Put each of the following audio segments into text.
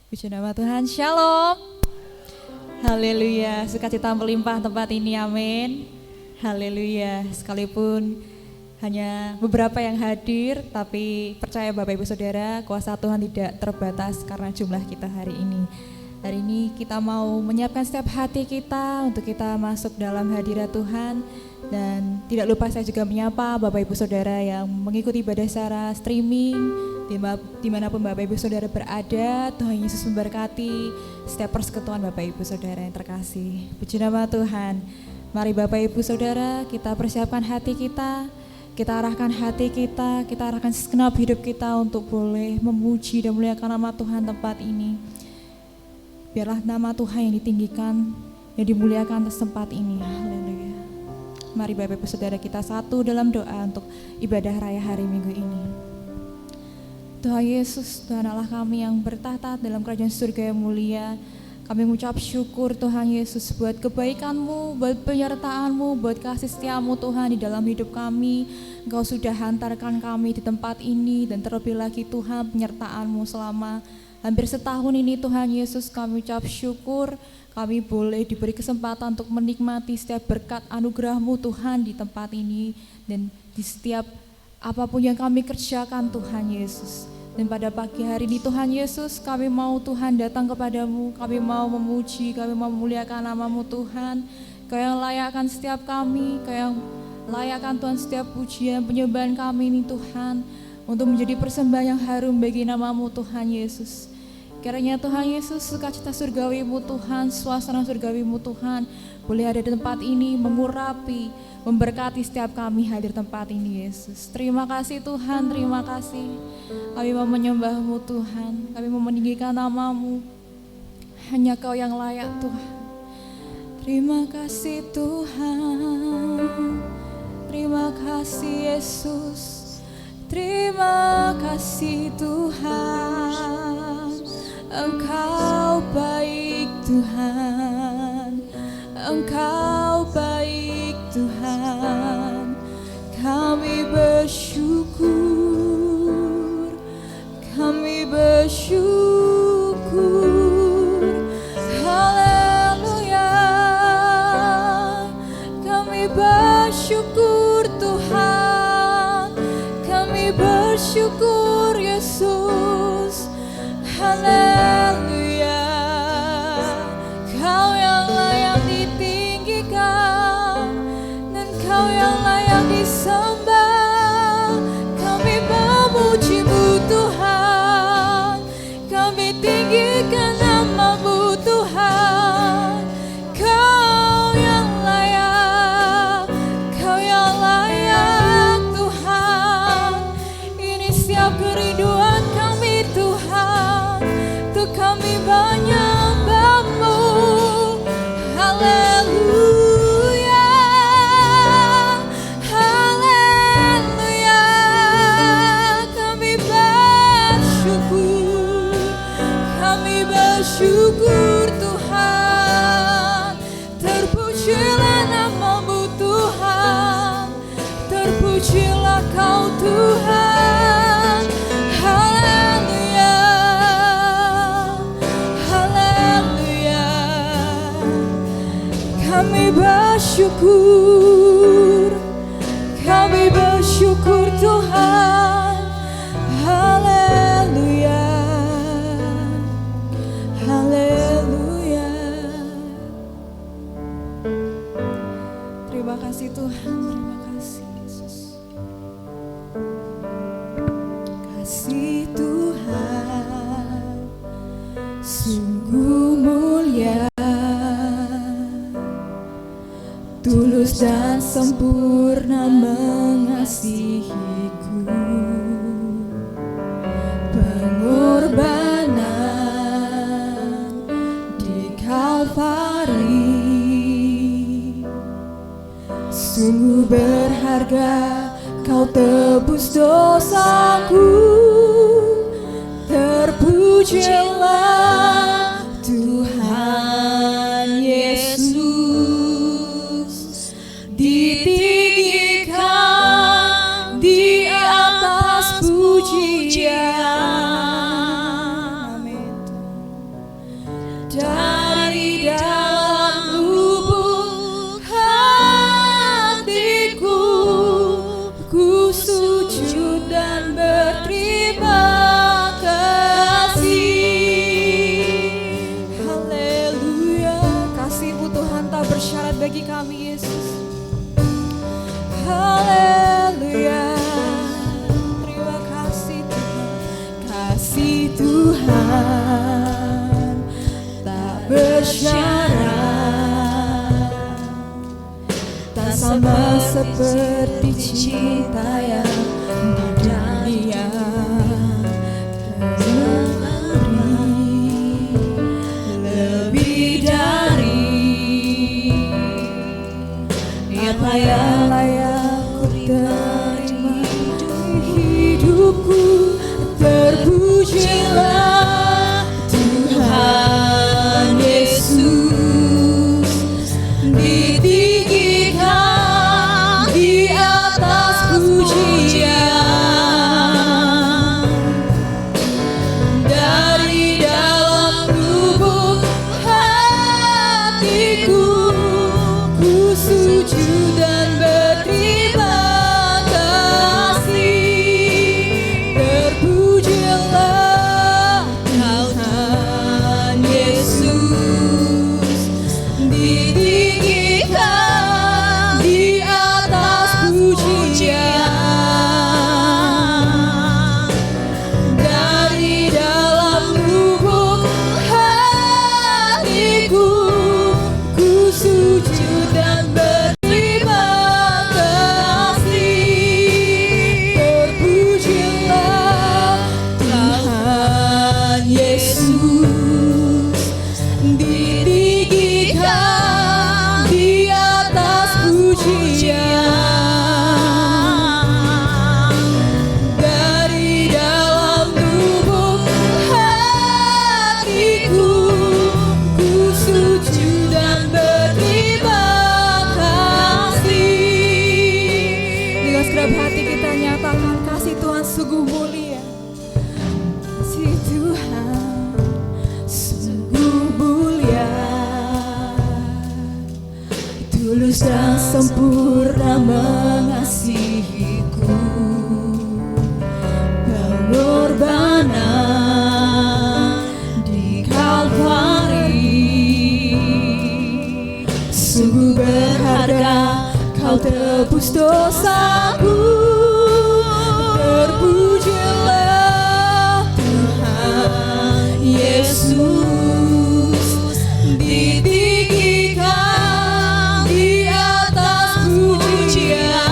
Puji nama Tuhan, Shalom. Haleluya, sukacita melimpah tempat ini, amin. Haleluya, sekalipun hanya beberapa yang hadir, tapi percaya Bapak Ibu Saudara, kuasa Tuhan tidak terbatas karena jumlah kita hari ini. Hari ini kita mau menyiapkan setiap hati kita untuk kita masuk dalam hadirat Tuhan. Dan tidak lupa saya juga menyapa Bapak Ibu Saudara yang mengikuti ibadah secara streaming, dimanapun Bapak Ibu Saudara berada. Tuhan Yesus memberkati setiap persekutuan Bapak Ibu Saudara yang terkasih. Puji nama Tuhan. Mari Bapak Ibu Saudara, kita persiapkan hati kita arahkan hati kita arahkan segenap hidup kita untuk boleh memuji dan memuliakan nama Tuhan tempat ini. Biarlah nama Tuhan yang ditinggikan, yang dimuliakan atas tempat ini. Haleluya. Mari Bapak Ibu Saudara kita satu dalam doa untuk ibadah raya hari Minggu ini. Tuhan Yesus, Tuhan Allah kami yang bertahta dalam kerajaan surga yang mulia, kami mengucap syukur Tuhan Yesus buat kebaikan-Mu, buat penyertaan-Mu, buat kasih setia-Mu Tuhan di dalam hidup kami. Engkau sudah hantarkan kami di tempat ini, dan terlebih lagi Tuhan penyertaan-Mu selama hampir setahun ini Tuhan Yesus. Kami ucap syukur kami boleh diberi kesempatan untuk menikmati setiap berkat anugerah-Mu Tuhan di tempat ini dan di setiap apapun yang kami kerjakan Tuhan Yesus. Dan pada pagi hari ini Tuhan Yesus, kami mau Tuhan datang kepadamu, kami mau memuji, kami mau memuliakan nama-Mu Tuhan. Kau yang layakkan setiap kami, Kau yang layakkan Tuhan setiap pujian penyembahan kami ini Tuhan, untuk menjadi persembahan yang harum bagi nama-Mu Tuhan Yesus. Kiranya Tuhan Yesus, sukacita surgawi-Mu Tuhan, suasana surgawi-Mu Tuhan boleh ada di tempat ini, mengurapi, memberkati setiap kami hadir tempat ini Yesus. Terima kasih Tuhan, terima kasih. Kami mau menyembah-Mu Tuhan, kami mau meninggikan nama-Mu. Hanya Kau yang layak Tuhan. Terima kasih Tuhan, terima kasih Yesus, terima kasih Tuhan. Engkau baik Tuhan, Engkau baik Tuhan. Kami bersyukur, kami bersyukur. Haleluya, kami bersyukur Tuhan, kami bersyukur Yesus. Haleluya, Kau yang layak ditinggikan dan Kau yang layak disembah. Kami memuji-Mu Tuhan, kami tinggikan nama-Mu Tuhan. Kau yang layak, Kau yang layak Tuhan. Ini setiap kerinduan kami Tuhan, untuk kami menyembah-Mu. Haleluya, haleluya. Kami bersyukur Tuhan. Terpujilah nama-Mu Tuhan, terpujilah Kau Tuhan. Haleluya, haleluya. Kami bersyukur, kami bersyukur Tuhan. Haleluya, haleluya. Terima kasih Tuhan, terima kasih Yesus. Kasih Tuhan sungguh mulia, tulus dan sempurna mengasihiku. Pengorbanan di Kalvari sungguh berharga, Kau tebus dosaku. Terpujilah Tuhan Yesus, ditinggikan di atas pujian. Amin. kasih Tuhan tak bersyarat, tak sama seperti cinta yang Dia beri, lebih dari apa yang layak ku terima hidupku. Terpujilah Tuhan Yesus, ditinggikan di atas pujian. Dari dalam lubuk hatiku, ku sujud dan berterima kasih. Terpujilah Tuhan Yesus, ditinggikan di atas pujian. Dari dalam lubuk hatiku, ku sujud dan berterima kasih. Terpujilah Tuhan Yesus, ditinggikan di atas pujian. Dari dalam lubuk hatiku, ku sujud dan berterima kasih. Dengan segenap hati kita nyatakan kasih Tuhan sungguh mulia. Kasih Tuhan sungguh mulia, tulus dan sempurna mengasihiku. Pengorbanan di Kalvari sungguh berharga, Kau tebus dosaku. Terpujilah Tuhan Yesus, ditinggikan di atas pujian.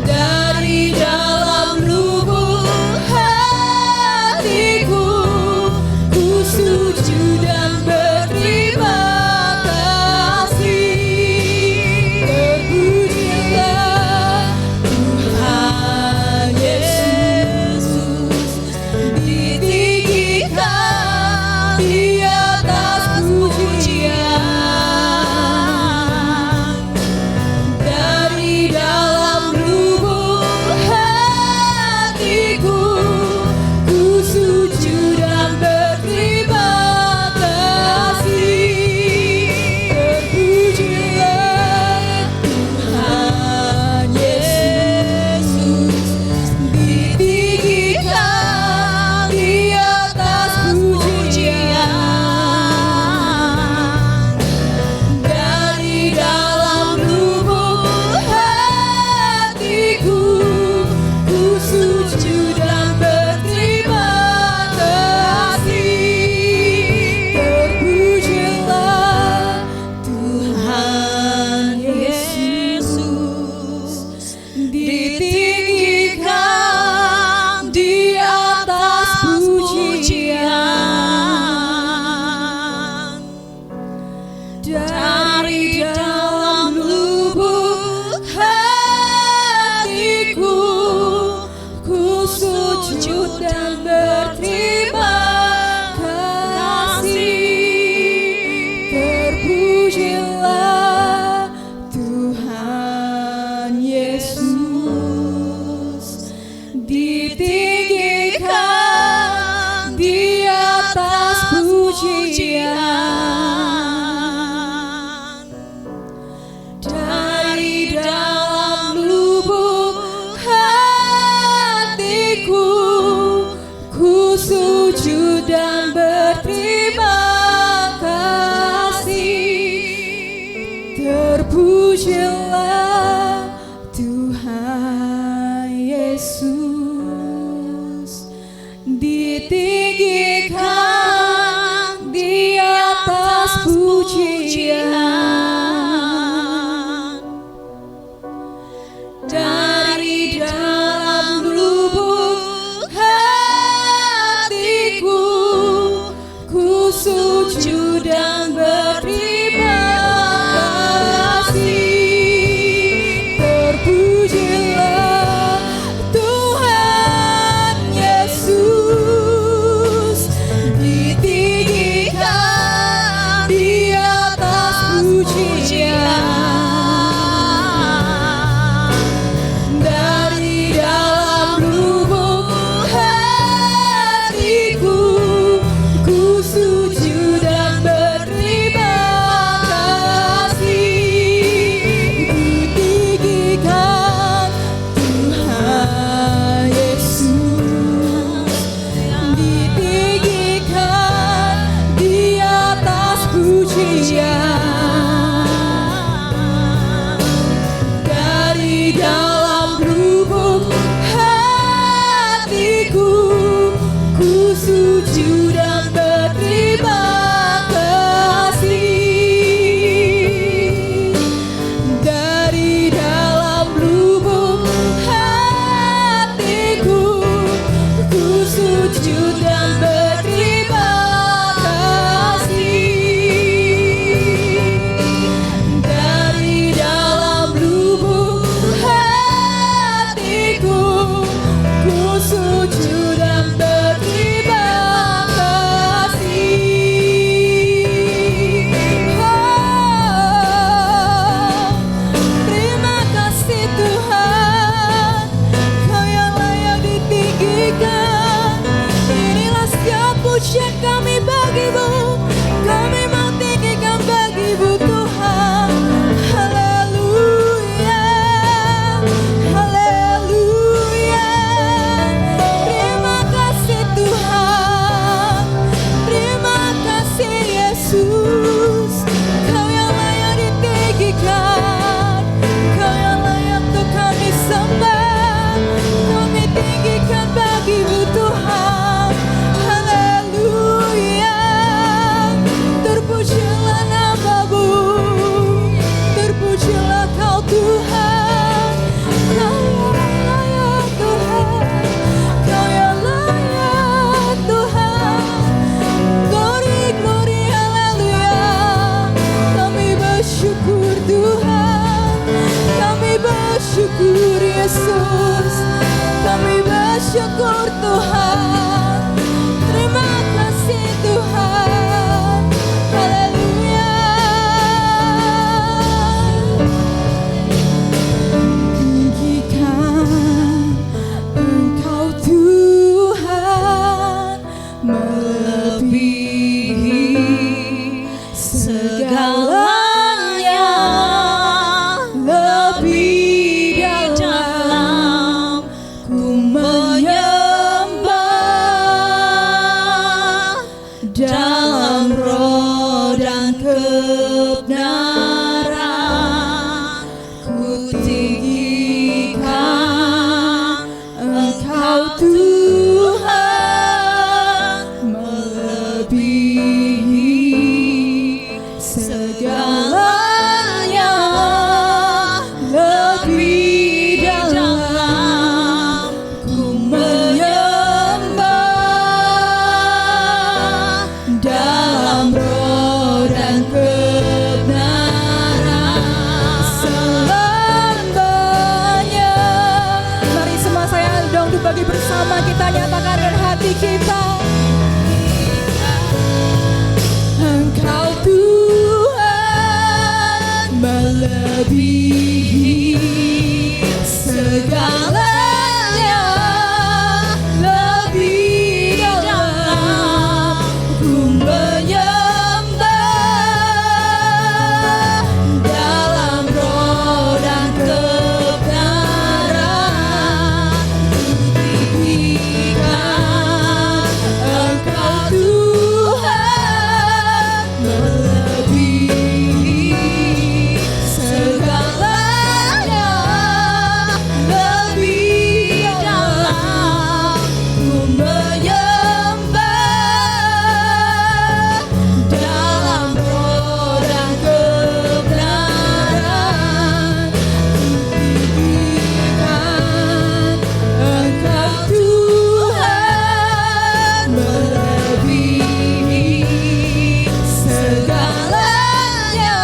Dari dalam lubuk hatiku, ku sujud dan berterima kasih. Terpujilah Tuhan Yesus, ditinggikan di atas pujian. Dari dalam lubuk hatiku, ku sujud dan berterima kasih. Terpujilah Tuhan Yesus, ditinggikan di atas pujian. Dari dalam lubuk hatiku, ku sujud dan berterima kasih. Terpujilah Tuhan Yesus, ditinggikan di atas pujian. Dari dalam lubuk hatiku, ku sujud dan berterima kasih. Terpujilah Tuhan Yesus, ditinggikan di atas pujian. Dari dalam lubuk hatiku, ku sujud dan berterima kasih. Terpujilah Tuhan Yesus. syukur Tuhan. Terima kasih Tuhan. Haleluya. Tinggikan Engkau Tuhan, melebihi segalanya, lebih dalam ku menyembah, dalam roh dan kebenaran ku tinggikan Engkau Tuhan, melebihi segalanya, lebih dalam ku menyembah, dalam roh dan kebenaran selamanya. Mari semua saya dong dibagi bersama, kita nyatakan dengan hati kita. Engkau Tuhan, melebihi segalanya, lebih dalam ku menyembah, dalam roh dan kebenaran ku tinggikan Engkau Tuhan, melebihi segalanya, lebih dalam ku menyembah, dalam roh dan kebenaran ku tinggikan Engkau Tuhan, melebihi segalanya,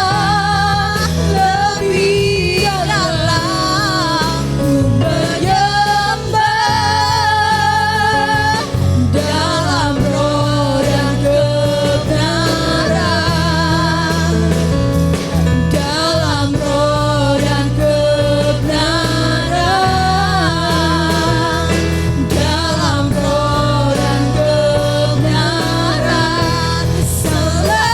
lebih dalam ku menyembah, dalam roh dan kebenaran, dalam roh dan kebenaran, dalam roh dan kebenaran selamanya.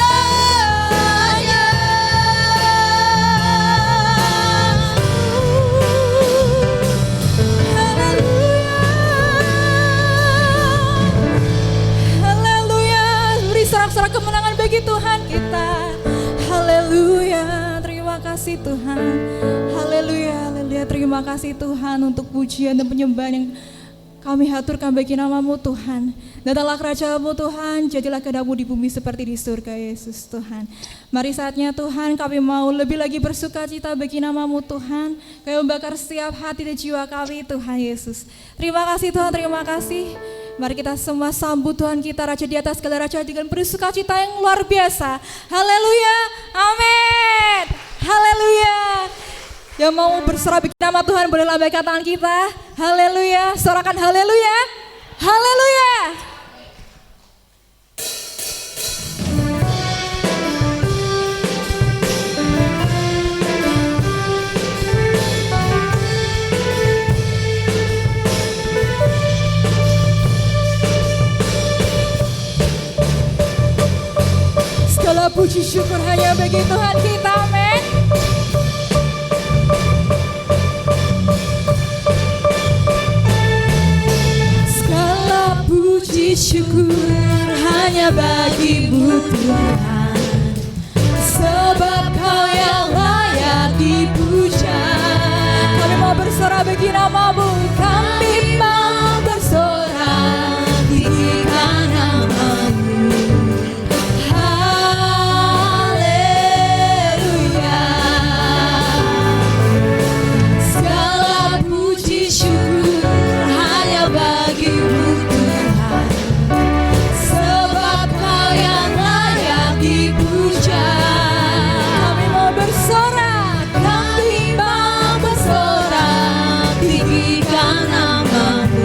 Haleluya. Beri sorak-sorak kemenangan bagi Tuhan kita. Haleluya. Terima kasih Tuhan. Haleluya. Haleluya. Terima kasih Tuhan untuk pujian dan penyembahan yang kami haturkan bagi nama-Mu Tuhan. Datanglah kerajaan-Mu Tuhan, jadilah kehendak-Mu di bumi seperti di surga Yesus Tuhan. Mari saatnya Tuhan kami mau lebih lagi bersuka cita bagi nama-Mu Tuhan. Kami membakar setiap hati dan jiwa kami Tuhan Yesus. Terima kasih Tuhan, terima kasih. Mari kita semua sambut Tuhan kita, Raja di atas segala raja, dengan bersuka cita yang luar biasa. Haleluya, amin. Haleluya. Yang mau bersorak bagi nama Tuhan boleh lambaikan tangan kita. Haleluya, sorakan haleluya. Haleluya. Segala puji syukur hanya bagi Tuhan kita, amin. Segala puji syukur hanya bagi-Mu Tuhan, sebab Kau yang layak dipuja. Kami mau bersorak bagi nama-Mu, kami mau bersorak tinggikan nama-Mu. Haleluya. Segala puji syukur hanya bagi-Mu Tuhan, sebab Kau yang layak dipuja. Kami mau bersorak tinggikan nama-Mu.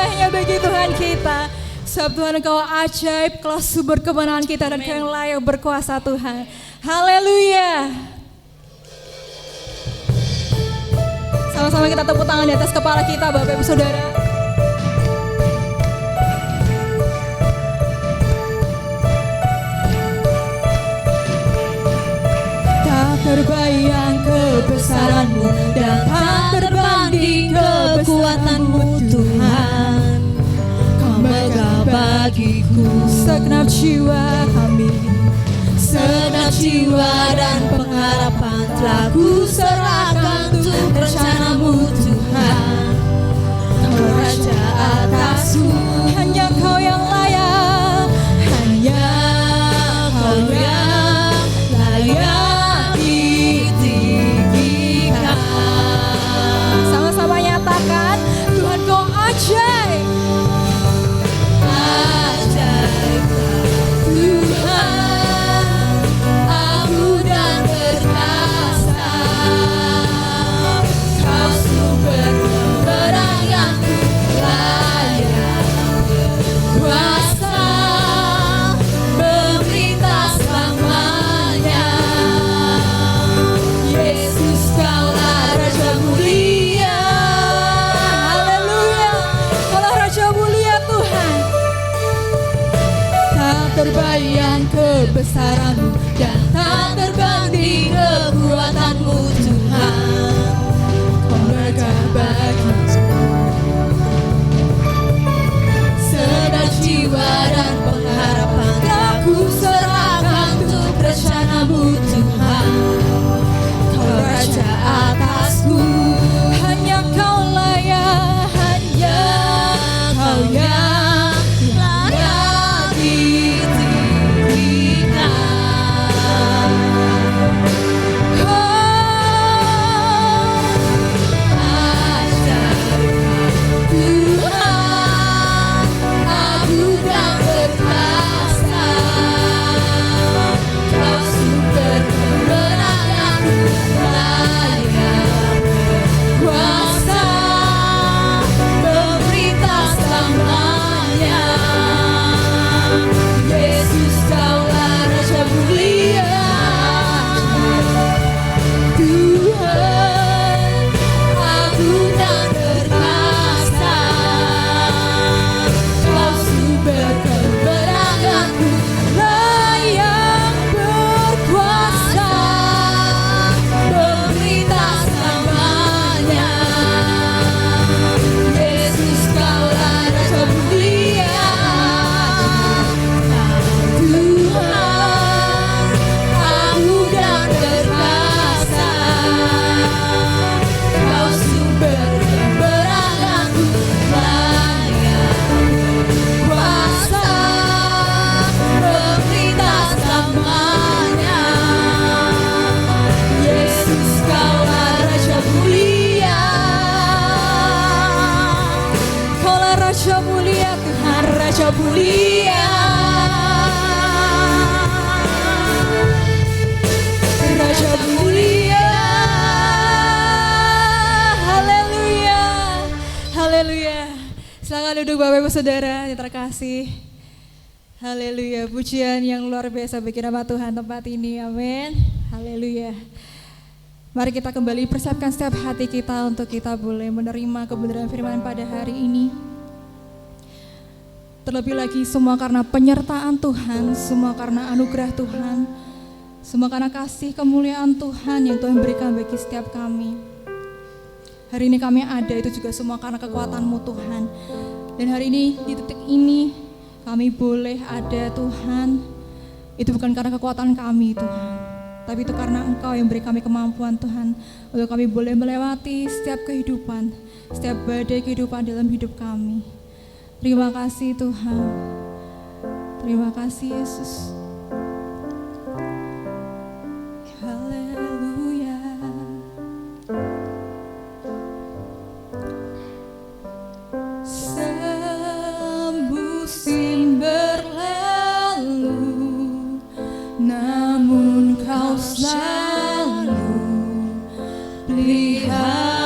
bolehnya bagi Tuhan kita. Sebab Tuhan Engkau ajaib, Engkau sumber kemenangan kita dan Engkau yang layak berkuasa Tuhan. Haleluya. Sama-sama kita tepuk tangan di atas kepala kita Bapak Ibu Saudara. Tak terbayang kebesaran-Mu dan tak terbanding kekuatan-Mu Tuhan. Kau megah bagiku segenap jiwa kami, segenap jiwa dan pengharapan telah ku serahkan untuk rencana-Mu Tuhan. Kau Raja atasku, hanya Kau yang layak, hanya Kau yang layak ditinggikan. Sama-sama nyatakan, Tuhan Kau ajaib. Ajaib Tuhan, agung dan perkasa. Kau sumber kemenangan, layak berkuasa, memerintah selamanya. Yesus Kaulah Raja mulia. Haleluya, Kaulah Raja mulia Tuhan. Tak terbayang kebesaran-Mu dan tak terbanding kekuatan-Mu Tuhan. Kau megah bagiku segenap jiwa dan pengharapan telah ku serahkan untuk rencana-Mu Tuhan. Kau Raja atasku, hanya Kau layak, hanya Kau yang layak ditinggikan. Ajaib Tuhan, agung dan perkasa. Kau sumber kemenangan, layak berkuasa, memerintah selamanya. Yesus Kaulah Raja mulia. Tuhan, agung dan perkasa. Kau sumber kemenanganku, layak berkuasa, memerintah selamanya. Yesus Kaulah Raja mulia. Tuhan, agung dan perkasa. Kau sumber kemenanganku, layak berkuasa, memerintah selamanya. Yesus Kaulah Raja mulia. Kaulah Raja mulia Tuhan, Raja mulia. Raja mulia. Haleluya. Haleluya. Silakan duduk Bapak Ibu Saudara yang terkasih. Haleluya. Pujian yang luar biasa bagi nama Tuhan tempat ini. Amin. Haleluya. Mari kita kembali persiapkan setiap hati kita untuk kita boleh menerima kebenaran firman pada hari ini. Terlebih lagi semua karena penyertaan Tuhan, semua karena anugerah Tuhan, semua karena kasih kemuliaan Tuhan yang Tuhan berikan bagi setiap kami. Hari ini kami ada itu juga semua karena kekuatan-Mu Tuhan. Dan hari ini di titik ini kami boleh ada Tuhan, itu bukan karena kekuatan kami Tuhan, tapi itu karena Engkau yang beri kami kemampuan Tuhan, untuk kami boleh melewati setiap kehidupan, setiap badai kehidupan dalam hidup kami. Terima kasih Tuhan. Terima kasih Yesus. Haleluya. Semusim berlalu, namun Kau selalu peliharaku.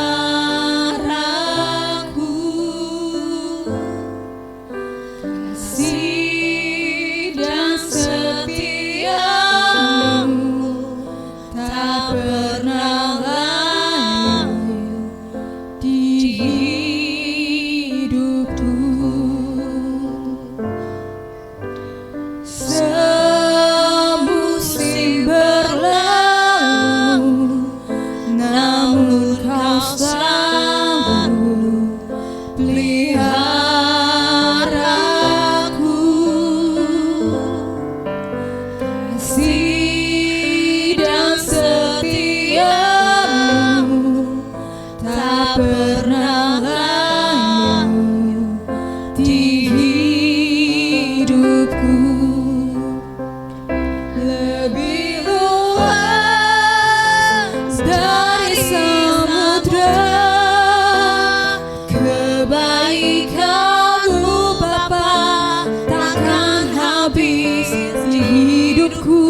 kebaikan-Mu Bapa takkan habis di hidupku,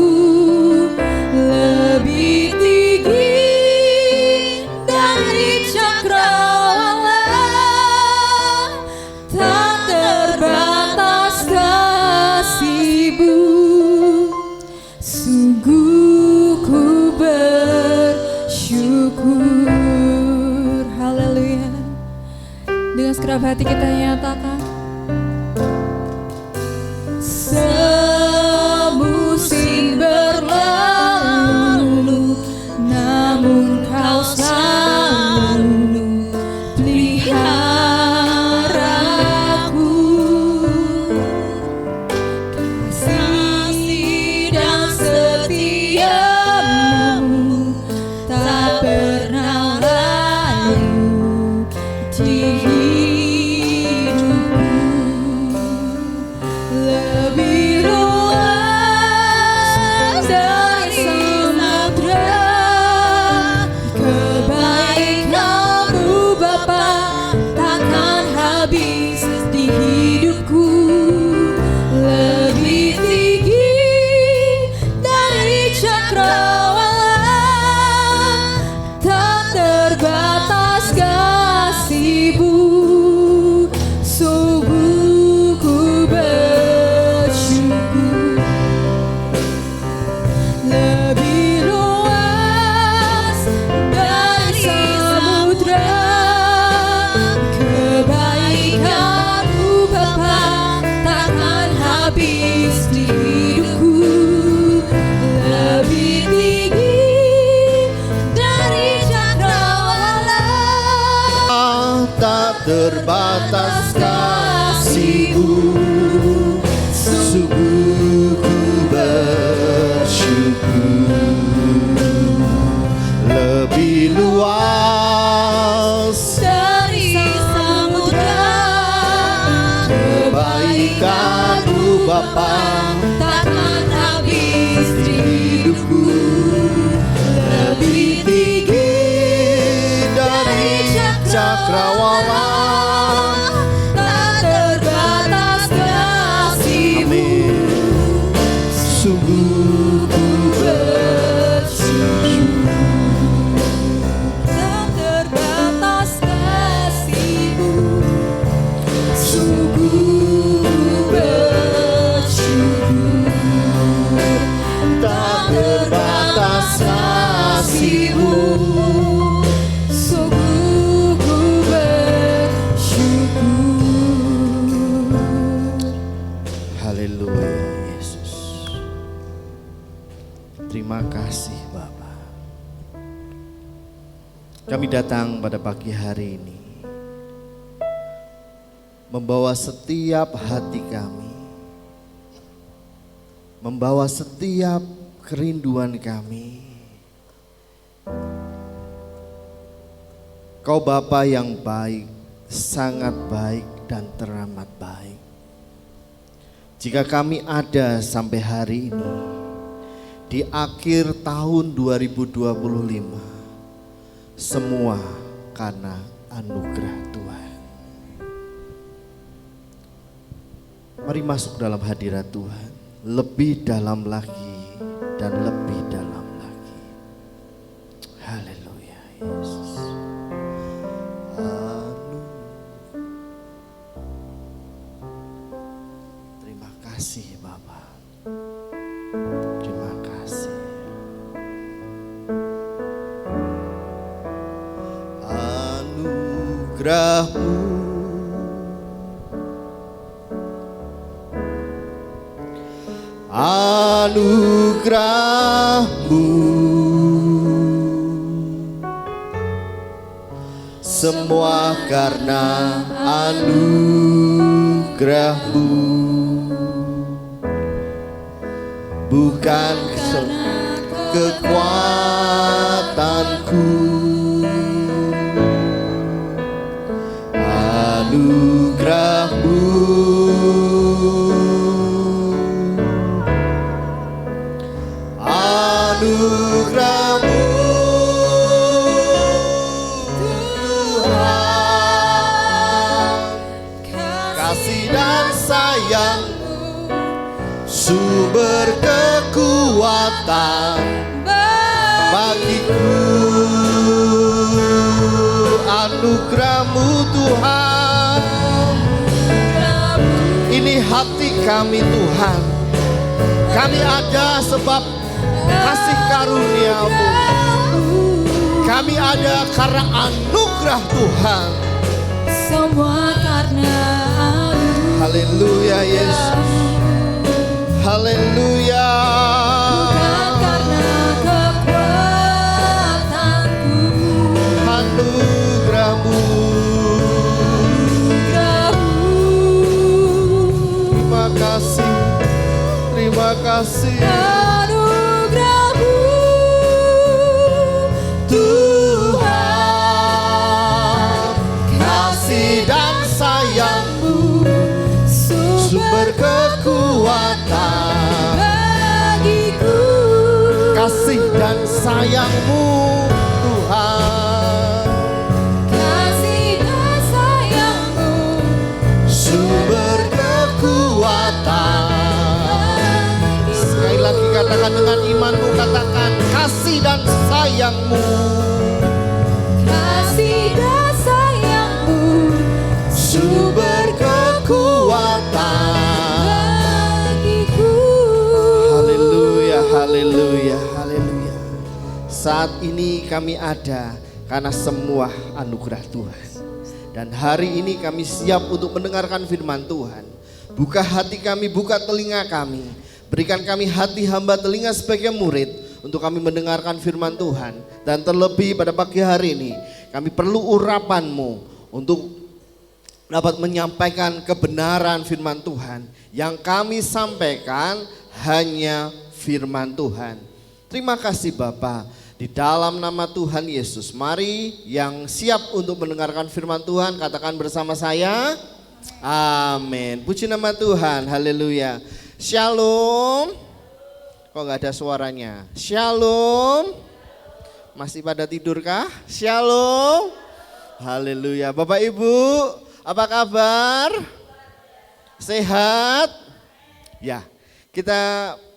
lebih tinggi dari cakrawala, tak terbatas kasih-Mu. Sungguh ku bersyukur. Haleluya. Dengan segenap hati kita nyatakan, semusim berlalu, namun Kau selalu peliharaku. Kasih dan setia-Mu tak pernah layu di hidupku, lebih luas dari samudra. Kebaikan-Mu Bapa takkan habis di hidupku, lebih tinggi dari cakrawala, tak terbatas kasih-Mu. Sungguh ku bersyukur, lebih luas dari samudra. Kebaikan-Mu Bapa takkan habis di hidupku, lebih tinggi dari cakrawala, tak terbatas kasih-Mu. Sungguh ku bersyukur, lebih luas dari samudra. kebaikan-Mu Bapa takkan habis di hidupku, lebih tinggi dari cakrawala, tak terbatas kasih-Mu. sungguh ku bersyukur. Tak terbatas kasih-Mu. Sungguh ku bersyukur, tak terbatas kasih-Mu. Sungguh ku bersyukur. Haleluya Yesus. Terima kasih Bapa. Kami datang pada pagi hari ini membawa setiap hati kami, membawa setiap kerinduan kami. Kau Bapa yang baik, sangat baik dan teramat baik. Jika kami ada sampai hari ini, di akhir tahun 2025, semua karena anugerah Tuhan. Mari masuk dalam hadirat Tuhan, lebih dalam lagi dan lebih dalam lagi. Haleluya Yesus. Terima kasih Bapa. Terima kasih. Anugerah-Mu anugerah-Mu, semua karena anugerah-Mu, bukan kekuatanku. Anugerah-Mu, anugerah-Mu Tuhan, kasih dan sayang-Mu, sumber kekuatan bagiku. Anugerah-Mu Tuhan, ini hati kami Tuhan. Kami ada sebab kasih karunia-Mu. Kami ada karena anugerah Tuhan. Semua karena Haleluya Yesus. Haleluya. bukan karena kekuatanku. Anugerah-Mu. Terima kasih. Terima kasih. Anugerah-Mu Tuhan, kasih dan sayang-Mu, sumber kekuatan bagiku. kasih dan sayang-Mu Tuhan, Kasih dan sayang-Mu sumber kekuatan. Sekali lagi katakan dengan imanmu, katakan kasih dan sayang-Mu, kasih dan sayang-Mu sumber kekuatan bagiku. Haleluya, haleluya, haleluya. Saat ini kami ada karena semua anugerah Tuhan. Dan hari ini kami siap untuk mendengarkan firman Tuhan. Buka hati kami, buka telinga kami. Berikan kami hati hamba telinga sebagai murid untuk kami mendengarkan firman Tuhan. Dan terlebih pada pagi hari ini kami perlu urapan-Mu untuk dapat menyampaikan kebenaran firman Tuhan. Yang kami sampaikan hanya firman Tuhan. Terima kasih Bapa. Di dalam nama Tuhan Yesus, mari yang siap untuk mendengarkan firman Tuhan katakan bersama saya, amin. Puji nama Tuhan, haleluya. Shalom. Kok gak ada suaranya? Shalom. Masih pada tidurkah? Shalom. Haleluya. Bapak Ibu, apa kabar? Sehat? Ya, kita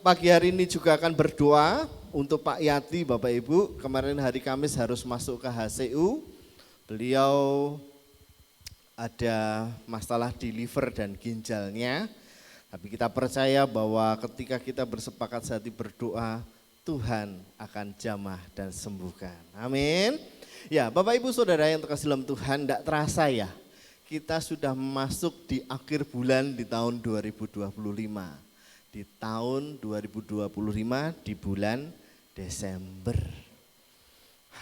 pagi hari ini juga akan berdoa untuk Pak Yati, Bapak Ibu. Kemarin hari Kamis harus masuk ke HCU. Beliau ada masalah di liver dan ginjalnya. Tapi kita percaya bahwa ketika kita bersepakat hati berdoa, Tuhan akan jamah dan sembuhkan. Amin. Ya, Bapak Ibu Saudara yang terkasih dalam Tuhan, tidak terasa ya, kita sudah masuk di akhir bulan di tahun 2025. Di tahun 2025 di bulan Desember.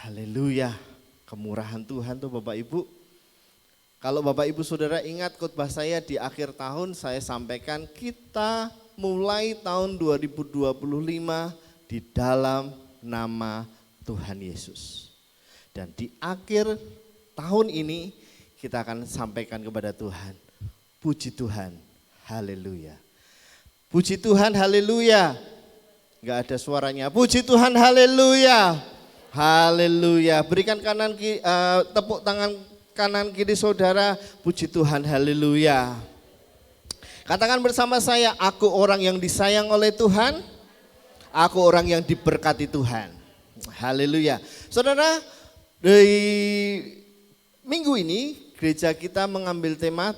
Haleluya, kemurahan Tuhan tuh Bapak Ibu. Kalau Bapak Ibu Saudara ingat khotbah saya di akhir tahun, saya sampaikan kita mulai tahun 2025 di dalam nama Tuhan Yesus. Dan di akhir tahun ini kita akan sampaikan kepada Tuhan, puji Tuhan, haleluya. Puji Tuhan, haleluya. Gak ada suaranya. Puji Tuhan, haleluya. Haleluya. Berikan tepuk tangan kanan kiri saudara. Puji Tuhan, haleluya. Katakan bersama saya, aku orang yang disayang oleh Tuhan. Aku orang yang diberkati Tuhan. Haleluya. Saudara, di minggu ini gereja kita mengambil tema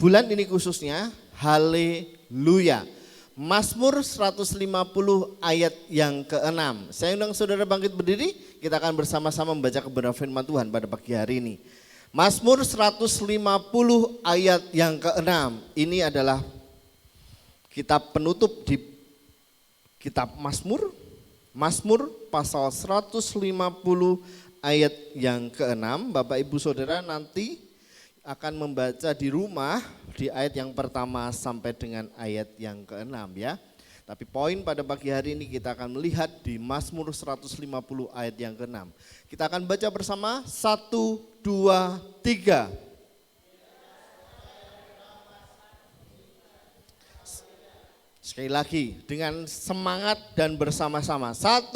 bulan ini khususnya haleluya. Mazmur 150 ayat yang ke-6. Saya undang saudara bangkit berdiri, kita akan bersama-sama membaca kebenaran firman Tuhan pada pagi hari ini. Mazmur 150 ayat yang ke-6. Ini adalah kitab penutup di kitab Mazmur. Mazmur pasal 150 ayat yang ke-6. Bapak Ibu Saudara nanti akan membaca di rumah di ayat yang pertama sampai dengan ayat yang ke-6 ya. Tapi poin pada pagi hari ini kita akan melihat di Mazmur 150 ayat yang ke-6. Kita akan baca bersama 1, 2, 3. Sekali lagi dengan semangat dan bersama-sama. 1,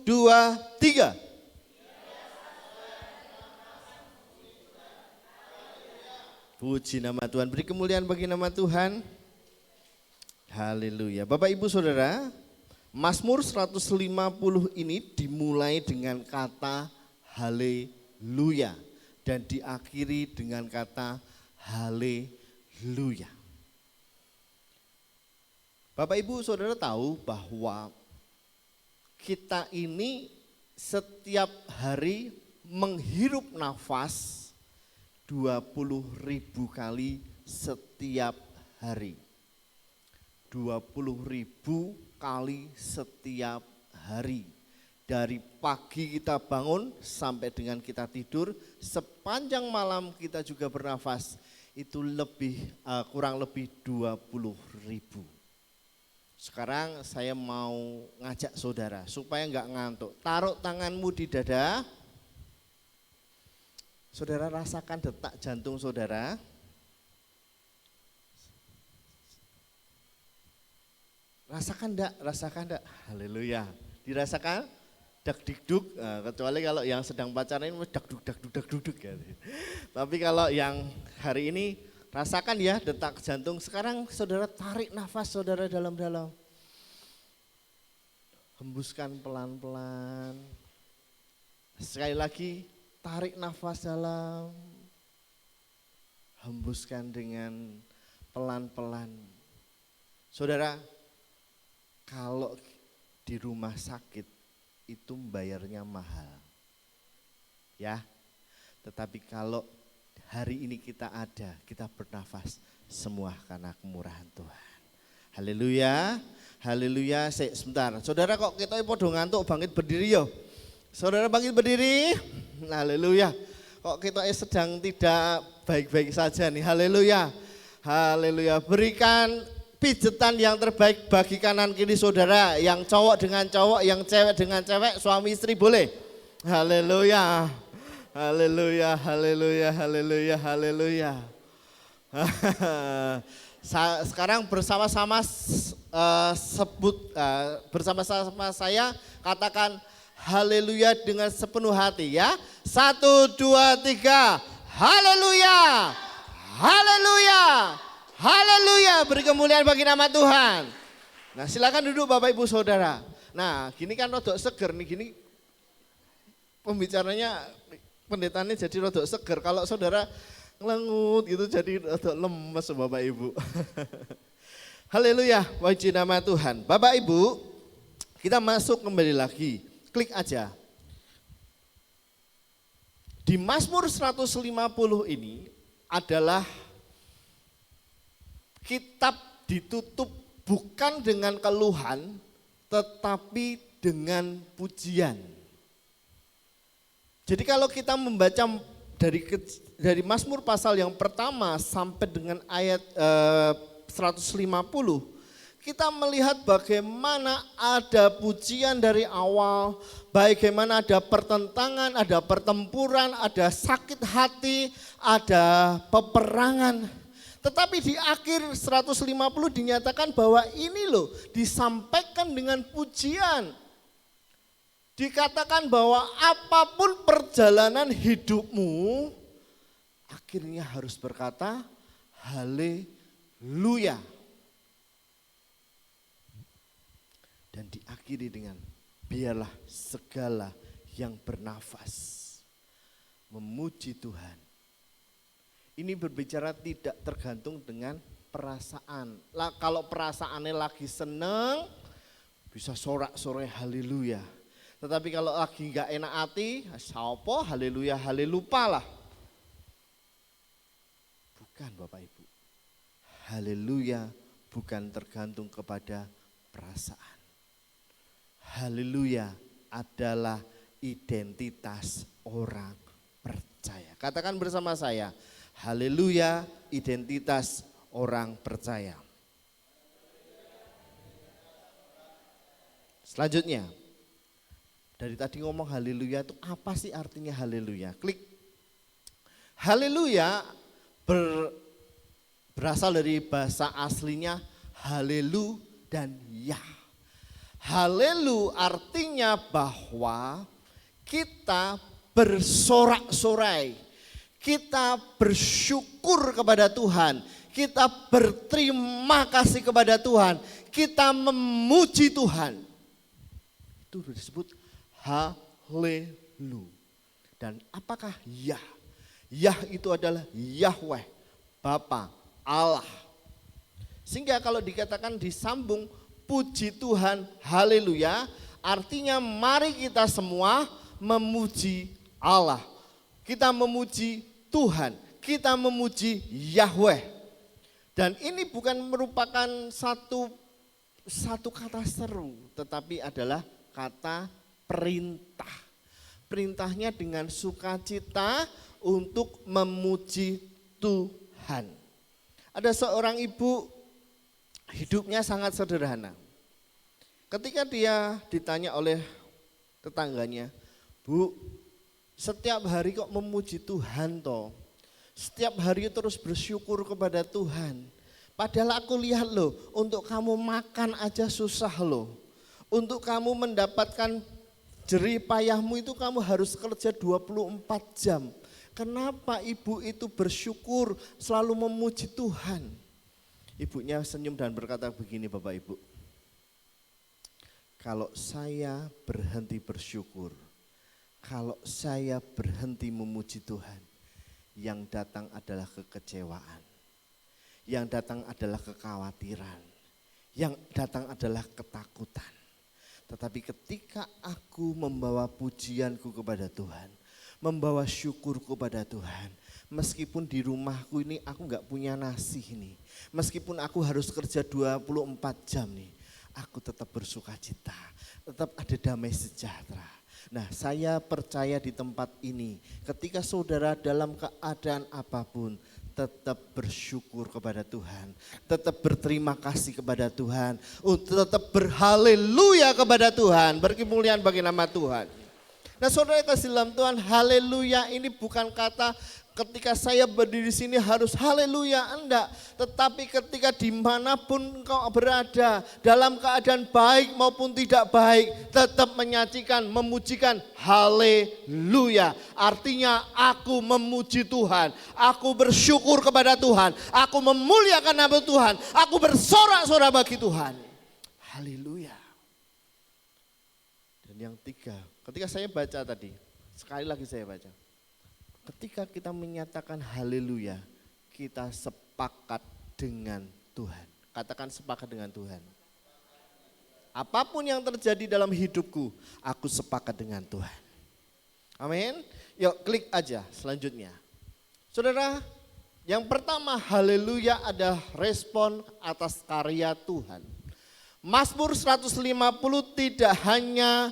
2, 3. Puji nama Tuhan, beri kemuliaan bagi nama Tuhan. Haleluya. Bapak Ibu Saudara, Mazmur 150 ini dimulai dengan kata haleluya dan diakhiri dengan kata haleluya. Bapak Ibu Saudara tahu bahwa kita ini setiap hari menghirup nafas 20.000 kali setiap hari. 20.000 kali setiap hari. Dari pagi kita bangun sampai dengan kita tidur, sepanjang malam kita juga bernafas. Itu kurang lebih 20.000. Sekarang saya mau ngajak saudara supaya enggak ngantuk. Taruh tanganmu di dada. Saudara rasakan detak jantung saudara. Rasakan enggak? Rasakan enggak? Haleluya. Dirasakan? Dak dikduk. Nah, kecuali kalau yang sedang pacaran ini dak duk ya. Tapi kalau yang hari ini rasakan ya detak jantung. Sekarang saudara tarik nafas saudara dalam-dalam. Hembuskan pelan-pelan. Sekali lagi. Tarik nafas dalam, hembuskan dengan pelan-pelan. Saudara, kalau di rumah sakit itu bayarnya mahal. Ya, tetapi kalau hari ini kita ada, kita bernafas, semua karena kemurahan Tuhan. Haleluya, haleluya. Sebentar, saudara kok kita podo ngantuk bangkit berdiri yo. Saudara bangkit berdiri, haleluya. Kok kita sedang tidak baik-baik saja nih, haleluya. Haleluya, berikan pijetan yang terbaik bagi kanan kiri saudara. Yang cowok dengan cowok, yang cewek dengan cewek, suami istri boleh. Haleluya, haleluya, haleluya, haleluya, haleluya. Sekarang bersama-sama bersama-sama saya katakan haleluya dengan sepenuh hati ya. 1, 2, 3. Haleluya. Haleluya. Haleluya. Beri kemuliaan bagi nama Tuhan. Nah, silakan duduk Bapak Ibu Saudara. Nah, gini kan rodok seger nih gini. Pembicaranya pendetanya jadi rodok seger. Kalau saudara ngelengut gitu jadi rodok lemes Bapak Ibu. Haleluya. Puji nama Tuhan. Bapak Ibu, kita masuk kembali lagi. Klik aja. Di Mazmur 150 ini adalah kitab ditutup bukan dengan keluhan tetapi dengan pujian. Jadi kalau kita membaca dari Mazmur pasal yang pertama sampai dengan ayat 150, kita melihat bagaimana ada pujian dari awal, bagaimana ada pertentangan, ada pertempuran, ada sakit hati, ada peperangan. Tetapi di akhir 150 dinyatakan bahwa ini loh disampaikan dengan pujian. Dikatakan bahwa apapun perjalanan hidupmu, akhirnya harus berkata haleluya. Dan diakhiri dengan biarlah segala yang bernafas memuji Tuhan. Ini berbicara tidak tergantung dengan perasaan. Kalau perasaannya lagi seneng bisa sorak-sorai haleluya. Tetapi kalau lagi enggak enak hati, sapa haleluya halelupa lah. Bukan Bapak Ibu. Haleluya bukan tergantung kepada perasaan. Haleluya adalah identitas orang percaya. Katakan bersama saya, haleluya identitas orang percaya. Selanjutnya, dari tadi ngomong haleluya itu apa sih artinya haleluya? Klik. Haleluya berasal dari bahasa aslinya halelu dan ya. Halelu artinya bahwa kita bersorak-sorai, kita bersyukur kepada Tuhan, kita berterima kasih kepada Tuhan, kita memuji Tuhan. Itu disebut haleluya. Dan apakah Yah? Yah itu adalah Yahweh, Bapa, Allah. Sehingga kalau dikatakan disambung puji Tuhan, haleluya, artinya mari kita semua memuji Allah. Kita memuji Tuhan, kita memuji Yahweh. Dan ini bukan merupakan satu kata seru, tetapi adalah kata perintah. Perintahnya dengan sukacita untuk memuji Tuhan. Ada seorang ibu, hidupnya sangat sederhana. Ketika dia ditanya oleh tetangganya, Bu, setiap hari kok memuji Tuhan toh? Setiap hari terus bersyukur kepada Tuhan. Padahal aku lihat loh, untuk kamu makan aja susah loh. Untuk kamu mendapatkan jerih payahmu itu kamu harus kerja 24 jam. Kenapa ibu itu bersyukur selalu memuji Tuhan? Ibunya senyum dan berkata begini Bapak Ibu. Kalau saya berhenti bersyukur, kalau saya berhenti memuji Tuhan, yang datang adalah kekecewaan, yang datang adalah kekhawatiran, yang datang adalah ketakutan. Tetapi ketika aku membawa pujianku kepada Tuhan, membawa syukur kepada Tuhan, meskipun di rumahku ini aku enggak punya nasi nih, meskipun aku harus kerja 24 jam nih, aku tetap bersuka cita, tetap ada damai sejahtera. Nah, saya percaya di tempat ini, ketika saudara dalam keadaan apapun, tetap bersyukur kepada Tuhan, tetap berterima kasih kepada Tuhan, tetap berhaleluya kepada Tuhan, berkemuliaan bagi nama Tuhan. Nah, saudara kasih dalam Tuhan, haleluya ini bukan kata ketika saya berdiri di sini harus haleluya, enggak. Tetapi ketika dimanapun engkau berada, dalam keadaan baik maupun tidak baik, tetap menyajikan, memujikan haleluya. Artinya aku memuji Tuhan, aku bersyukur kepada Tuhan, aku memuliakan nama Tuhan, aku bersorak-sorak bagi Tuhan. Haleluya. Dan yang tiga, ketika saya baca tadi, sekali lagi saya baca. Ketika kita menyatakan haleluya, kita sepakat dengan Tuhan. Katakan sepakat dengan Tuhan. Apapun yang terjadi dalam hidupku, aku sepakat dengan Tuhan. Amin. Yuk klik aja selanjutnya. Saudara, yang pertama haleluya adalah respon atas karya Tuhan. Mazmur 150 tidak hanya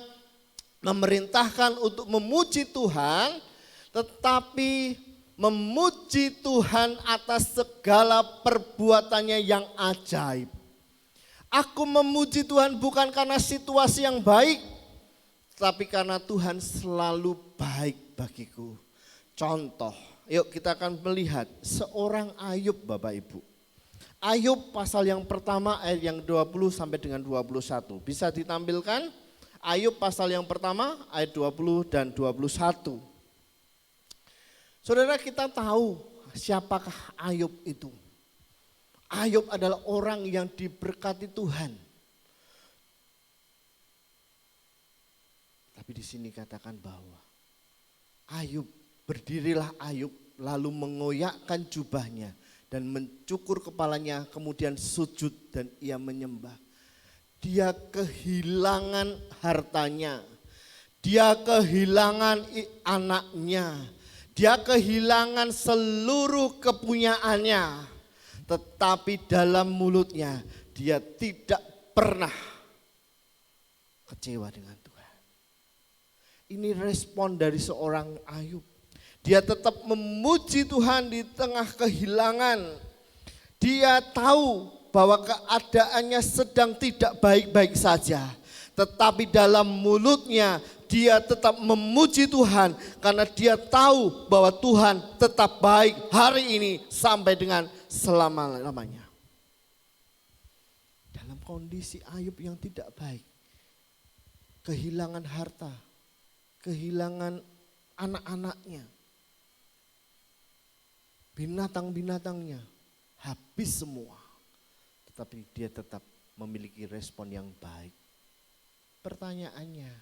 memerintahkan untuk memuji Tuhan, tetapi memuji Tuhan atas segala perbuatannya yang ajaib. Aku memuji Tuhan bukan karena situasi yang baik, tapi karena Tuhan selalu baik bagiku. Contoh, yuk kita akan melihat seorang Ayub Bapak Ibu. Ayub pasal yang pertama ayat yang 20 sampai dengan 21. Bisa ditampilkan? Ayub pasal yang pertama ayat 20 dan 21. Saudara, kita tahu siapakah Ayub itu. Ayub adalah orang yang diberkati Tuhan. Tapi di sini katakan bahwa Ayub, berdirilah Ayub lalu mengoyakkan jubahnya dan mencukur kepalanya, kemudian sujud dan ia menyembah. Dia kehilangan hartanya, dia kehilangan anaknya, dia kehilangan seluruh kepunyaannya, tetapi dalam mulutnya dia tidak pernah kecewa dengan Tuhan. Ini respon dari seorang Ayub. Dia tetap memuji Tuhan di tengah kehilangan. Dia tahu bahwa keadaannya sedang tidak baik-baik saja, tetapi dalam mulutnya dia tetap memuji Tuhan karena dia tahu bahwa Tuhan tetap baik hari ini sampai dengan selama-lamanya. Dalam kondisi Ayub yang tidak baik, kehilangan harta, kehilangan anak-anaknya, binatang-binatangnya habis semua. Tetapi dia tetap memiliki respon yang baik. Pertanyaannya,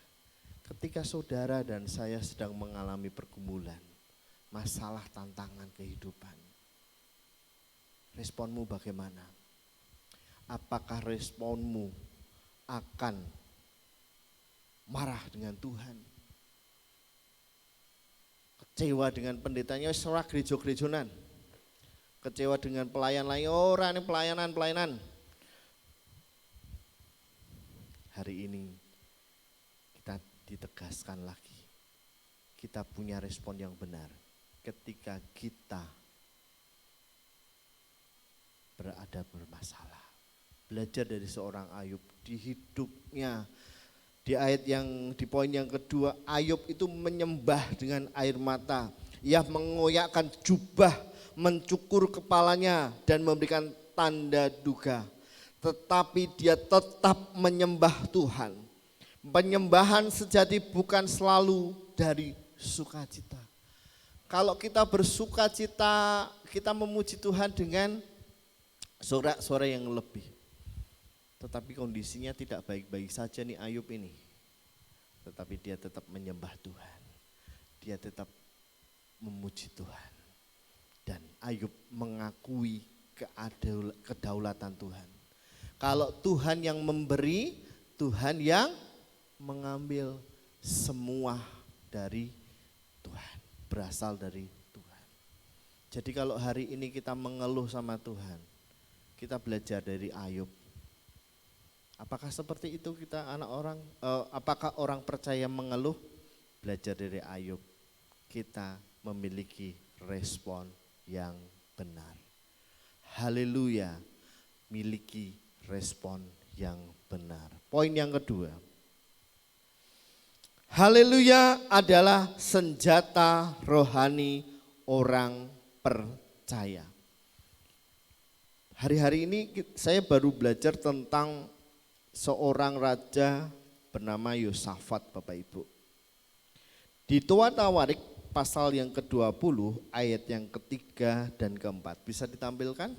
ketika saudara dan saya sedang mengalami pergumulan, masalah, tantangan kehidupan, responmu bagaimana? Apakah responmu akan marah dengan Tuhan? Kecewa dengan pendetanya, serak gereja-gerejonan. Kecewa dengan pelayan lain, orang ini pelayanan. Hari ini kita ditegaskan lagi. Kita punya respon yang benar ketika kita berada bermasalah. Belajar dari seorang Ayub di hidupnya. Di ayat yang di poin yang kedua, Ayub itu menyembah dengan air mata. Ia mengoyakkan jubah, mencukur kepalanya dan memberikan tanda duga. Tetapi dia tetap menyembah Tuhan. Penyembahan sejati bukan selalu dari sukacita. Kalau kita bersukacita, kita memuji Tuhan dengan sorak-sorai yang lebih. Tetapi kondisinya tidak baik-baik saja nih Ayub ini. Tetapi dia tetap menyembah Tuhan. Dia tetap memuji Tuhan. Dan Ayub mengakui kedaulatan Tuhan. Kalau Tuhan yang memberi, Tuhan yang mengambil, semua dari Tuhan. Berasal dari Tuhan. Jadi kalau hari ini kita mengeluh sama Tuhan, kita belajar dari Ayub. Apakah seperti itu kita anak orang? Apakah orang percaya mengeluh? Belajar dari Ayub. Kita memiliki respon yang benar. Haleluya, miliki respon yang benar. Poin yang kedua. Haleluya adalah senjata rohani orang percaya. Hari-hari ini saya baru belajar tentang seorang raja bernama Yosafat, Bapak Ibu. Di Toa Tawarik pasal yang ke-20 ayat yang ketiga dan keempat. Bisa ditampilkan?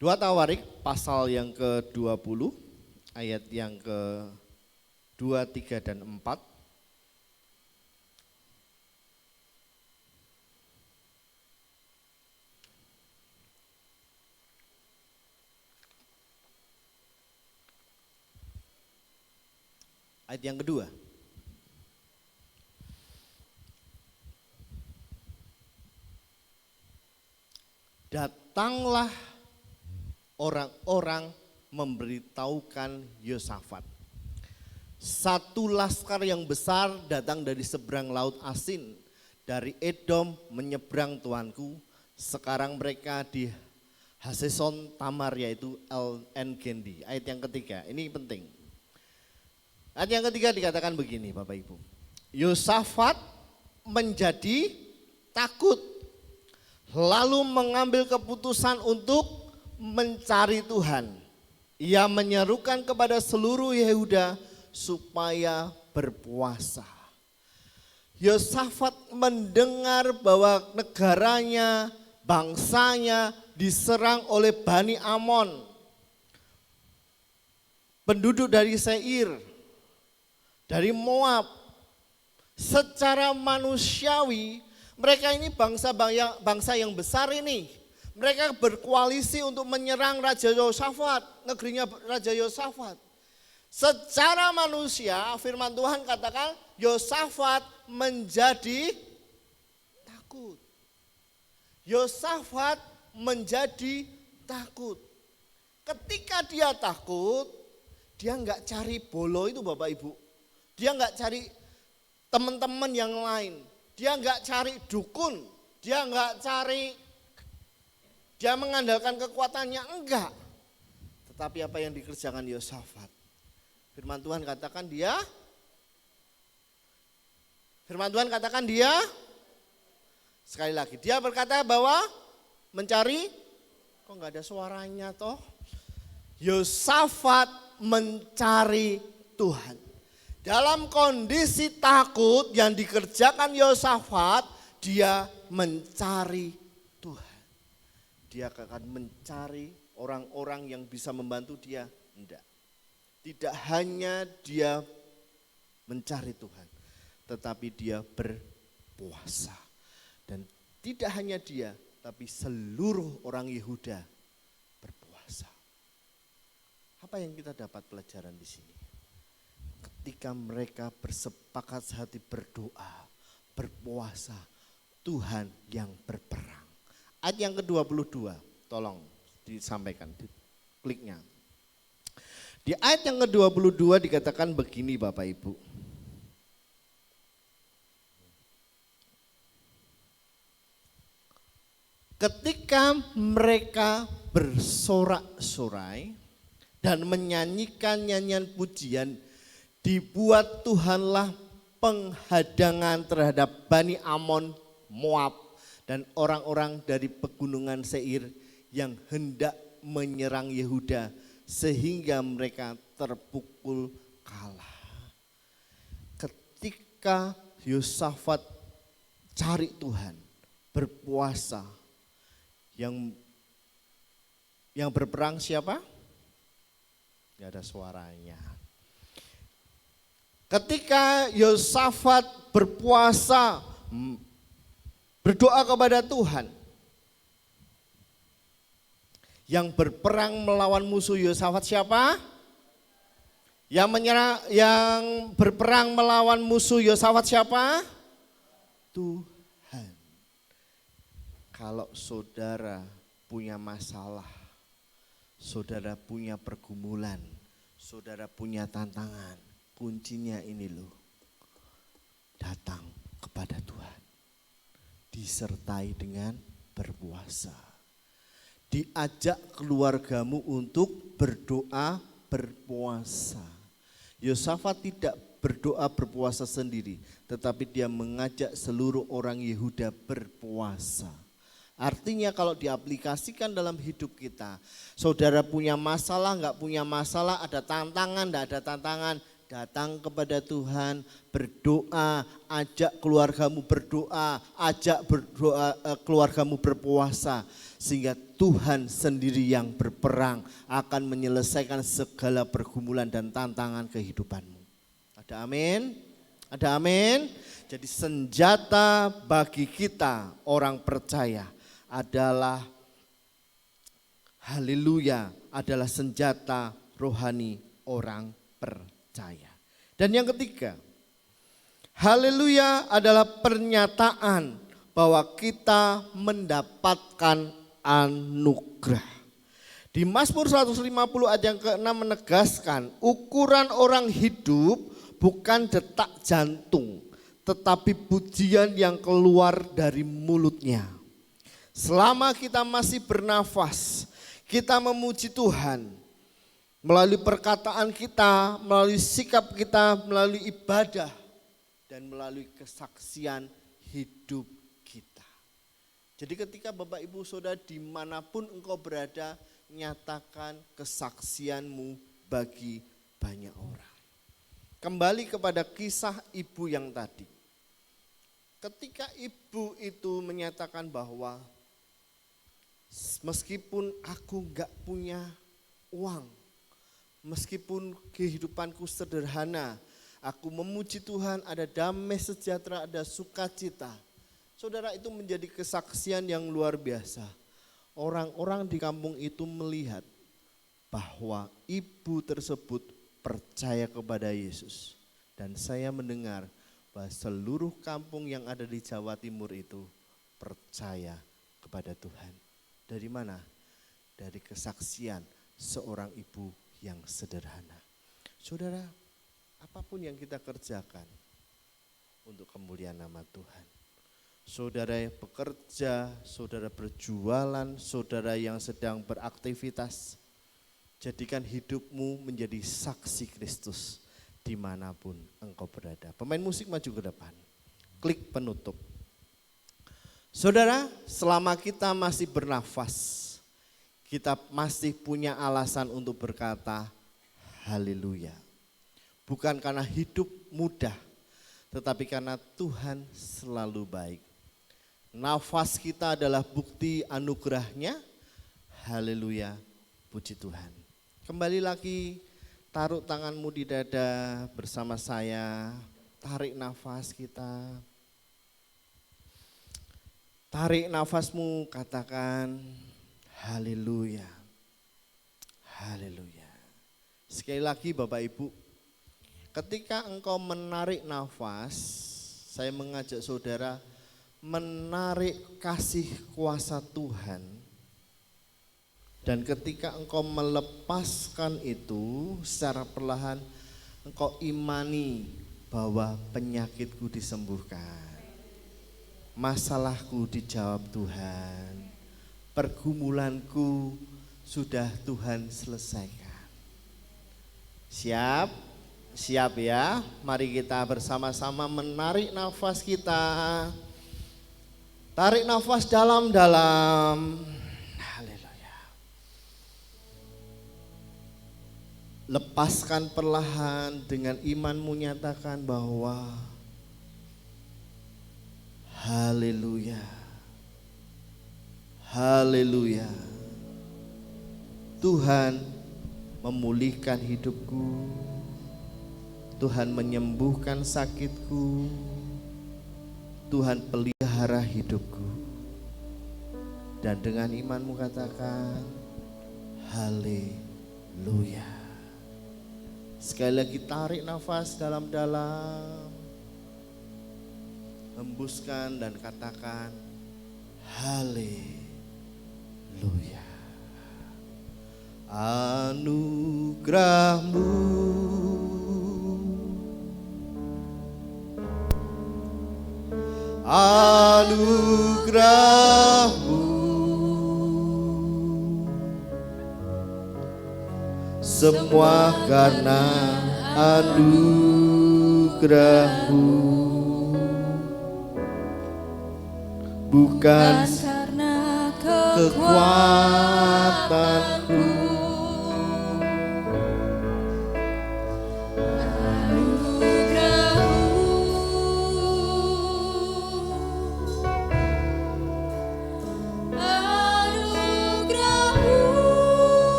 Dua Tawarik pasal yang ke-20 ayat yang ke-2, 3 dan 4. Ayat yang kedua. Datanglah orang-orang memberitahukan Yosafat. Satu laskar yang besar datang dari seberang laut Asin, dari Edom menyeberang tuanku. Sekarang mereka di Haseson Tamar, yaitu El En-Gendi. Ayat yang ketiga, ini penting. Ayat yang ketiga dikatakan begini Bapak Ibu. Yosafat menjadi takut, lalu mengambil keputusan untuk mencari Tuhan. Ia menyerukan kepada seluruh Yehuda supaya berpuasa. Yosafat mendengar bahwa negaranya, bangsanya diserang oleh Bani Amon, penduduk dari Seir, dari Moab. Secara manusiawi mereka ini bangsa yang besar ini. Mereka berkoalisi untuk menyerang Raja Yosafat, negerinya Raja Yosafat. Secara manusia firman Tuhan katakan Yosafat menjadi takut. Yosafat menjadi takut. Ketika dia takut, dia enggak cari bolo itu Bapak Ibu. Dia enggak cari teman-teman yang lain. Dia enggak cari dukun. Dia enggak cari, dia mengandalkan kekuatannya, enggak. Tetapi apa yang dikerjakan Yosafat? Firman Tuhan katakan dia sekali lagi, dia berkata bahwa mencari, kok enggak ada suaranya toh? Yosafat mencari Tuhan. Dalam kondisi takut yang dikerjakan Yosafat, dia mencari Tuhan. Dia akan mencari orang-orang yang bisa membantu dia. Tidak. Tidak hanya dia mencari Tuhan, tetapi dia berpuasa. Dan tidak hanya dia, tapi seluruh orang Yehuda berpuasa. Apa yang kita dapat pelajaran di sini? Ketika mereka bersepakat hati berdoa, berpuasa, Tuhan yang berperang. Ayat yang ke-22, tolong disampaikan, kliknya. Di ayat yang ke-22 dikatakan begini Bapak Ibu. Ketika mereka bersorak-sorai dan menyanyikan nyanyian pujian, dibuat Tuhanlah penghadangan terhadap Bani Amon, Moab, dan orang-orang dari pegunungan Seir yang hendak menyerang Yehuda sehingga mereka terpukul kalah. Ketika Yosafat cari Tuhan, berpuasa, yang berperang siapa? Tidak ada suaranya. Ketika Yosafat berpuasa, berdoa kepada Tuhan, yang berperang melawan musuh Yosafat siapa? Yang berperang melawan musuh Yosafat siapa? Tuhan. Kalau saudara punya masalah, saudara punya pergumulan, saudara punya tantangan, kuncinya ini loh, datang kepada Tuhan, disertai dengan berpuasa. Diajak keluargamu untuk berdoa berpuasa. Yosafat tidak berdoa berpuasa sendiri, tetapi dia mengajak seluruh orang Yehuda berpuasa. Artinya kalau diaplikasikan dalam hidup kita, saudara punya masalah, enggak punya masalah, ada tantangan, enggak ada tantangan, datang kepada Tuhan, berdoa, ajak keluargamu berdoa, ajak keluargamu berpuasa. Sehingga Tuhan sendiri yang berperang akan menyelesaikan segala pergumulan dan tantangan kehidupanmu. Ada amin? Ada amin? Jadi senjata bagi kita orang percaya adalah haleluya, adalah senjata rohani orang percaya. Dan yang ketiga, haleluya adalah pernyataan bahwa kita mendapatkan anugerah. Di Mazmur 150 ayat yang ke-6 menegaskan, ukuran orang hidup bukan detak jantung, tetapi pujian yang keluar dari mulutnya. Selama kita masih bernafas, kita memuji Tuhan melalui perkataan kita, melalui sikap kita, melalui ibadah, dan melalui kesaksian hidup kita. Jadi ketika Bapak Ibu Saudara dimanapun engkau berada, nyatakan kesaksianmu bagi banyak orang. Kembali kepada kisah ibu yang tadi. Ketika ibu itu menyatakan bahwa meskipun aku enggak punya uang, meskipun kehidupanku sederhana, aku memuji Tuhan, ada damai sejahtera, ada sukacita. Saudara, itu menjadi kesaksian yang luar biasa. Orang-orang di kampung itu melihat bahwa ibu tersebut percaya kepada Yesus. Dan saya mendengar bahwa seluruh kampung yang ada di Jawa Timur itu percaya kepada Tuhan. Dari mana? Dari kesaksian seorang ibu yang sederhana. Saudara, apapun yang kita kerjakan untuk kemuliaan nama Tuhan. Saudara yang bekerja, saudara berjualan, saudara yang sedang beraktivitas, jadikan hidupmu menjadi saksi Kristus dimanapun engkau berada. Pemain musik maju ke depan, klik penutup. Saudara, selama kita masih bernafas, kita masih punya alasan untuk berkata haleluya. Bukan karena hidup mudah, tetapi karena Tuhan selalu baik. Nafas kita adalah bukti anugerahnya. Haleluya, puji Tuhan. Kembali lagi, taruh tanganmu di dada bersama saya. Tarik nafas kita. Tarik nafasmu, katakan haleluya. Haleluya. Sekali lagi Bapak Ibu, ketika engkau menarik nafas, saya mengajak saudara menarik kasih kuasa Tuhan. Dan ketika engkau melepaskan itu secara perlahan, engkau imani bahwa penyakitku disembuhkan. Masalahku dijawab Tuhan. Pergumulanku sudah Tuhan selesaikan. Siap? Siap ya? Mari kita bersama-sama menarik nafas kita. Tarik nafas dalam-dalam. Haleluya. Lepaskan perlahan, dengan imanmu nyatakan bahwa haleluya. Haleluya. Tuhan memulihkan hidupku. Tuhan menyembuhkan sakitku. Tuhan pelihara hidupku. Dan dengan imanmu katakan haleluya. Sekali lagi tarik nafas dalam-dalam. Hembuskan dan katakan haleluya. Anugerahmu anugerahmu semua karena anugerahmu. Bukan karena kekuatanku.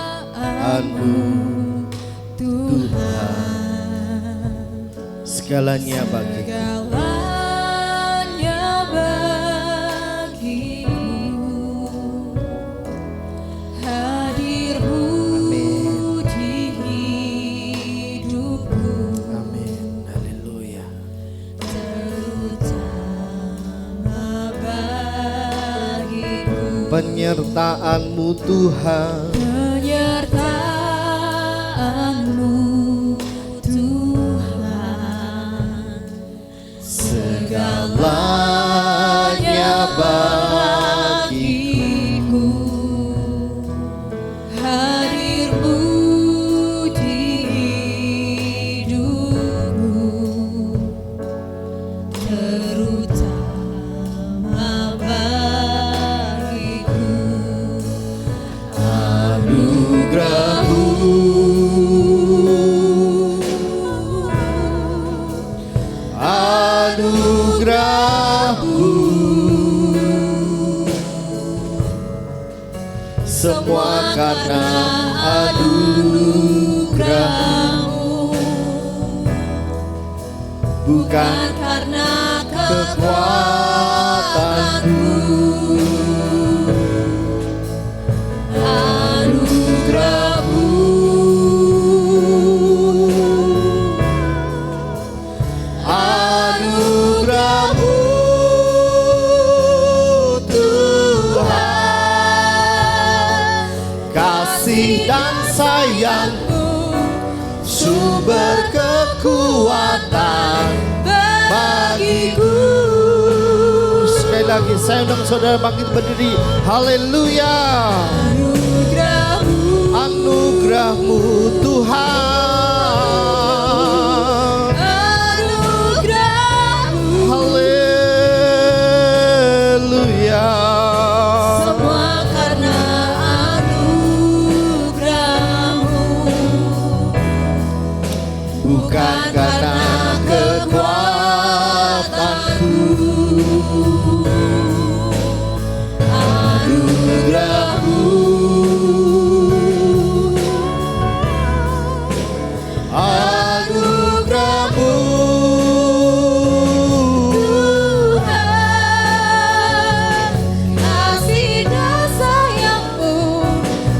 Penyertaan-Mu Tuhan, segalanya bagiku. Hadir-Mu di hidupku. Amin. Haleluya. Terutama bagiku. Penyertaan-Mu Tuhan. Penyertaan-Mu Tuhan. Segalanya bagiku. Hadir-Mu di hidupku. Terutama bagiku. Anugerah-Mu anugerah-Mu semua karena anugerah-Mu, bukan karena kekuatanku. Anugerah-Mu anugerah-Mu Tuhan, kasih dan sayang-Mu sumber kekuatan. kekuatan bagiku. Sekali lagi saya undang saudara bangkit berdiri. Haleluya. Anugerahmu Tuhan. Haleluya. Semua karena anugerahmu, Bukan karena kekuatanku. Anugerahmu. Anugerahmu. Tuhan, kasih dan sayangmu,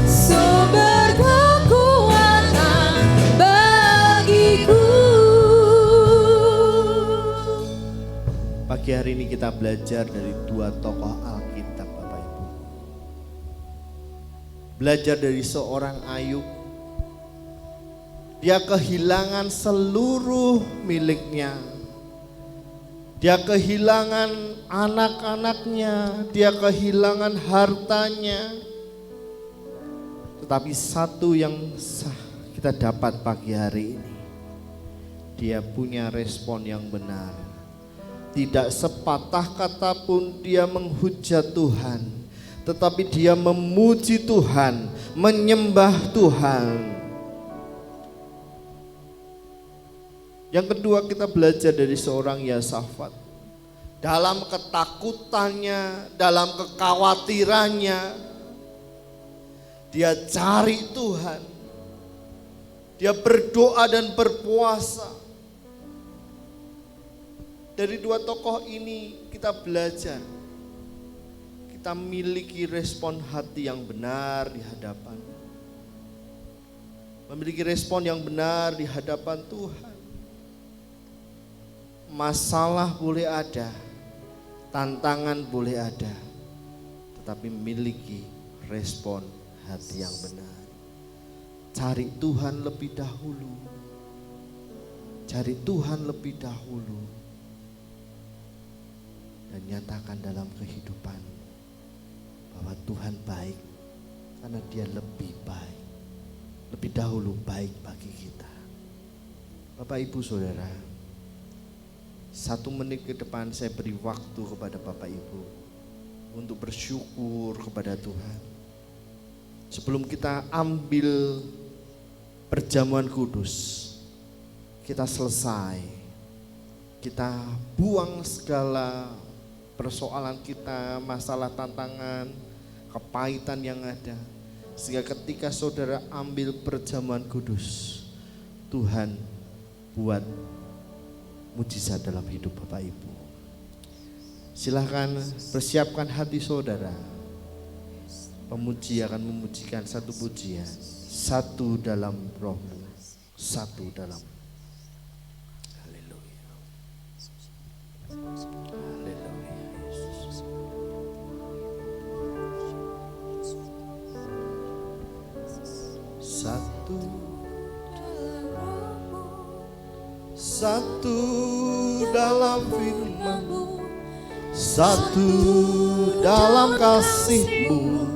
sumber kekuatan bagiku. Pagi hari ini kita belajar dari dua tokoh Alkitab, Bapak Ibu. Belajar dari seorang Ayub. Dia kehilangan seluruh miliknya. Dia kehilangan anak-anaknya, dia kehilangan hartanya. Tetapi satu yang kita dapat pagi hari ini, dia punya respon yang benar. Tidak sepatah kata pun dia menghujat Tuhan, tetapi dia memuji Tuhan, menyembah Tuhan. Yang kedua, kita belajar dari seorang Yosafat. Dalam ketakutannya, dalam kekhawatirannya, dia cari Tuhan. Dia berdoa dan berpuasa. Dari dua tokoh ini kita belajar. Kita memiliki respon hati yang benar di hadapan. Memiliki respon yang benar di hadapan Tuhan. Masalah boleh ada, tantangan boleh ada, tetapi miliki respon hati yang benar. Cari Tuhan lebih dahulu. Cari Tuhan lebih dahulu. Dan nyatakan dalam kehidupan bahwa Tuhan baik karena Dia lebih baik. Lebih dahulu baik bagi kita. Bapak Ibu Saudara, 1 menit ke depan saya beri waktu kepada Bapak Ibu untuk bersyukur kepada Tuhan. Sebelum kita ambil perjamuan kudus, kita selesai, kita buang segala persoalan kita, masalah, tantangan, kepahitan yang ada. Sehingga ketika saudara ambil perjamuan kudus, Tuhan buat mujizat dalam hidup Bapak Ibu. Silahkan persiapkan hati saudara. Pemuji akan memujikan satu pujian. Satu dalam rohmu, satu dalam. Haleluya. Haleluya Yesus. Satu. Satu dalam firman-Mu, satu dalam kasih-Mu,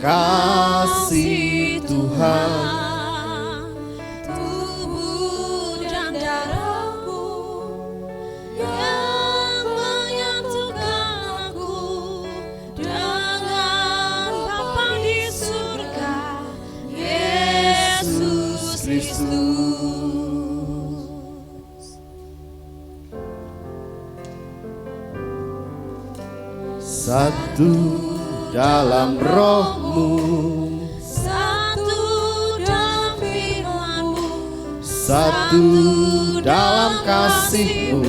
kasih Tuhan. Tubuh dan darah-Mu yang menyatukan aku dengan Bapa di surga, Yesus Kristus. Satu dalam roh-Mu, satu dalam firman-Mu, satu dalam kasih-Mu,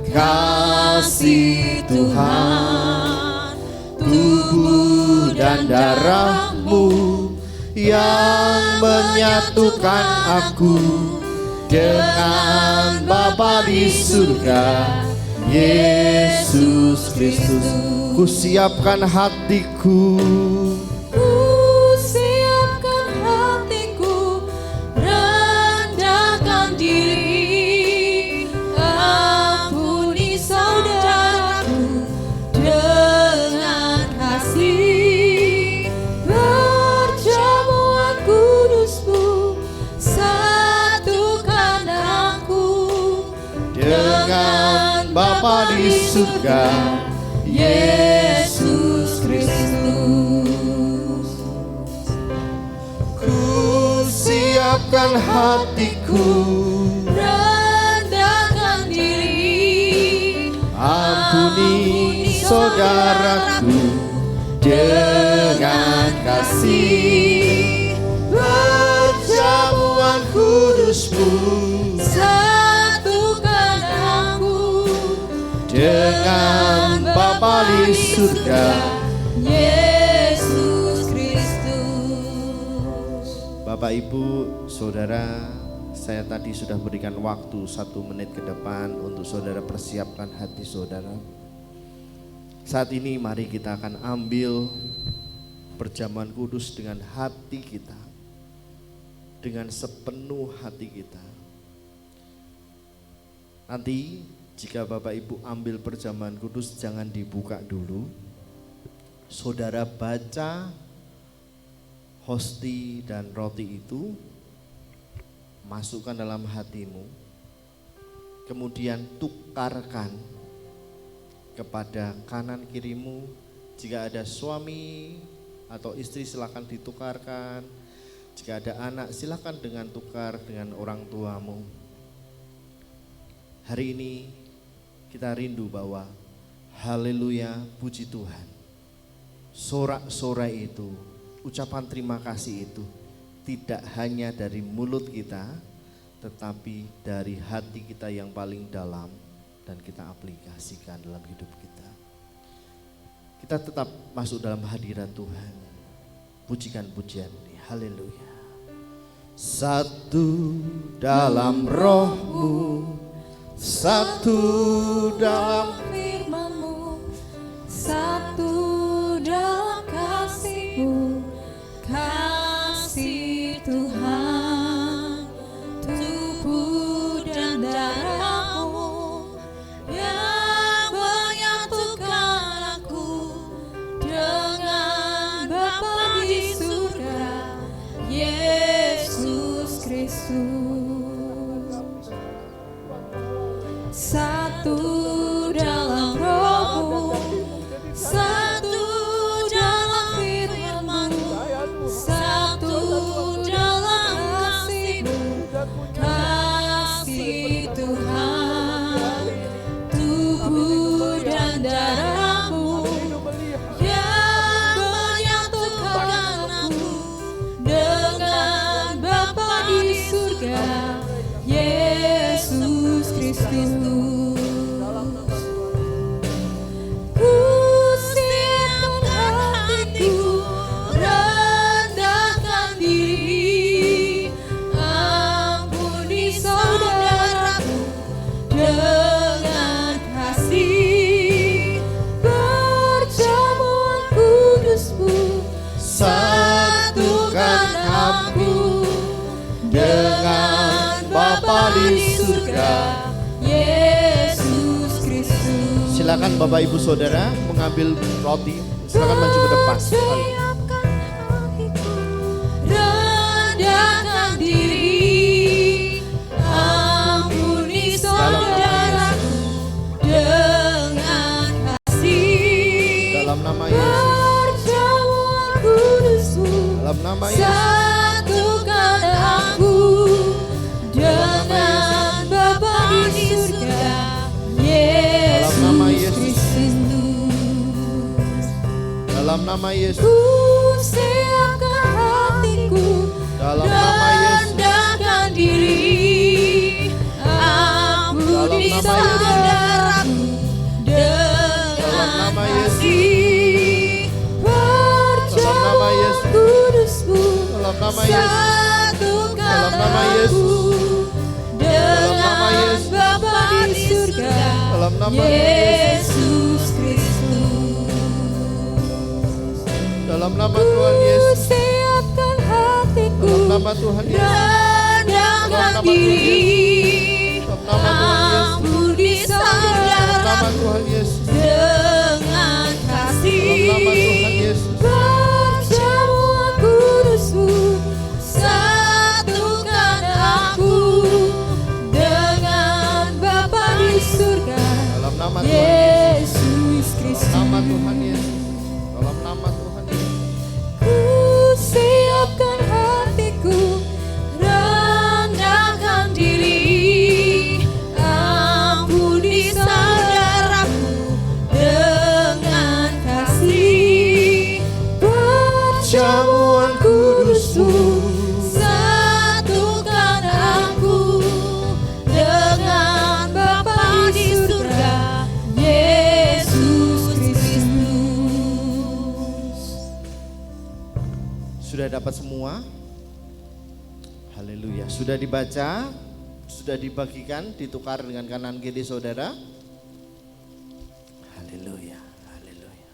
kasih Tuhan. Tubuh dan darah-Mu yang menyatukan aku dengan Bapa di surga, Yesus Kristus. Ku siapkan hatiku, ku siapkan hatiku, rendahkan diri Bapa di surga, Yesus Kristus. Ku siapkan hatiku, Rendahkan diri, ampuni saudaraku dengan kasih. Perjamuan kudus-Mu satukan aku dengan Bapa di surga, Yesus Kristus. Bapak Ibu Saudara, saya tadi sudah berikan waktu 1 menit ke depan untuk saudara persiapkan hati saudara. Saat ini mari kita akan ambil perjamuan kudus dengan hati kita, dengan sepenuh hati kita. Nanti jika Bapak Ibu ambil perjamuan kudus, jangan dibuka dulu. Saudara baca hosti dan roti itu, masukkan dalam hatimu, kemudian tukarkan kepada kanan kirimu. Jika ada suami atau istri silakan ditukarkan, jika ada anak silakan dengan tukar dengan orang tuamu. Hari ini kita rindu bahwa haleluya, puji Tuhan, sorak-sorai itu, ucapan terima kasih itu tidak hanya dari mulut kita, tetapi dari hati kita yang paling dalam dan kita aplikasikan dalam hidup kita. Kita tetap masuk dalam hadirat Tuhan. Pujikan pujian ini, haleluya. Satu dalam roh-Mu, satu dalam firman-Mu, satu dalam kasih-Mu, kasih Tuhan, tubuh dan darah-Mu yang menyatukan aku dengan Bapa di surga, Yesus Kristus. Satu dalam roh-Mu, satu dalam firman-Mu, satu dalam kasih-Mu, kasih Tuhan, tubuh dan darah-Mu yang menyatukan aku dengan Bapa di surga, Yesus Kristus. Ku siapkan hatiku, rendahkan diri, ampuni saudaraku dengan kasih. Perjamuan kudus-Mu satukan aku dengan Bapa di surga, Yesus Kristus. Silakan Bapak Ibu Saudara mengambil roti, silakan maju ke depan. Siapkan hatiku, rendahkan diri, ampuni saudaraku dengan kasih. Dalam nama Yesus, Perjamuan kudus-Mu dalam nama Yesus, satukan aku dengan Bapa di surga, Yesus nama Yesus. Kristus. dalam nama Yesus, Ku siapkan hatiku, dalam nama Yesus, rendahkan diri, ampuni Dalam nama Yesus. saudaraku Dalam dengan nama Yesus. kasih. Dalam nama Yesus. Perjamuan kudus-Mu dalam nama Yesus, satukan Dalam nama Yesus. aku Dalam nama dengan Yesus. Bapa di surga, dalam nama Yesus Kristus. dalam nama Tuhan Yesus, Siapkan hatiku, dalam nama Tuhan Yesus, rendahkan Dalam nama diri, dalam nama Tuhan Yesus, ampuni dalam saudara nama Tuhan Yesus, dengan kasih. dalam nama Tuhan Yesus, Perjamuan kudus-Mu satukan aku dengan Bapa di surga, dalam nama Sudah dapat semua? Haleluya. Sudah dibaca? Sudah dibagikan, ditukar dengan kanan kiri saudara? Haleluya. Haleluya.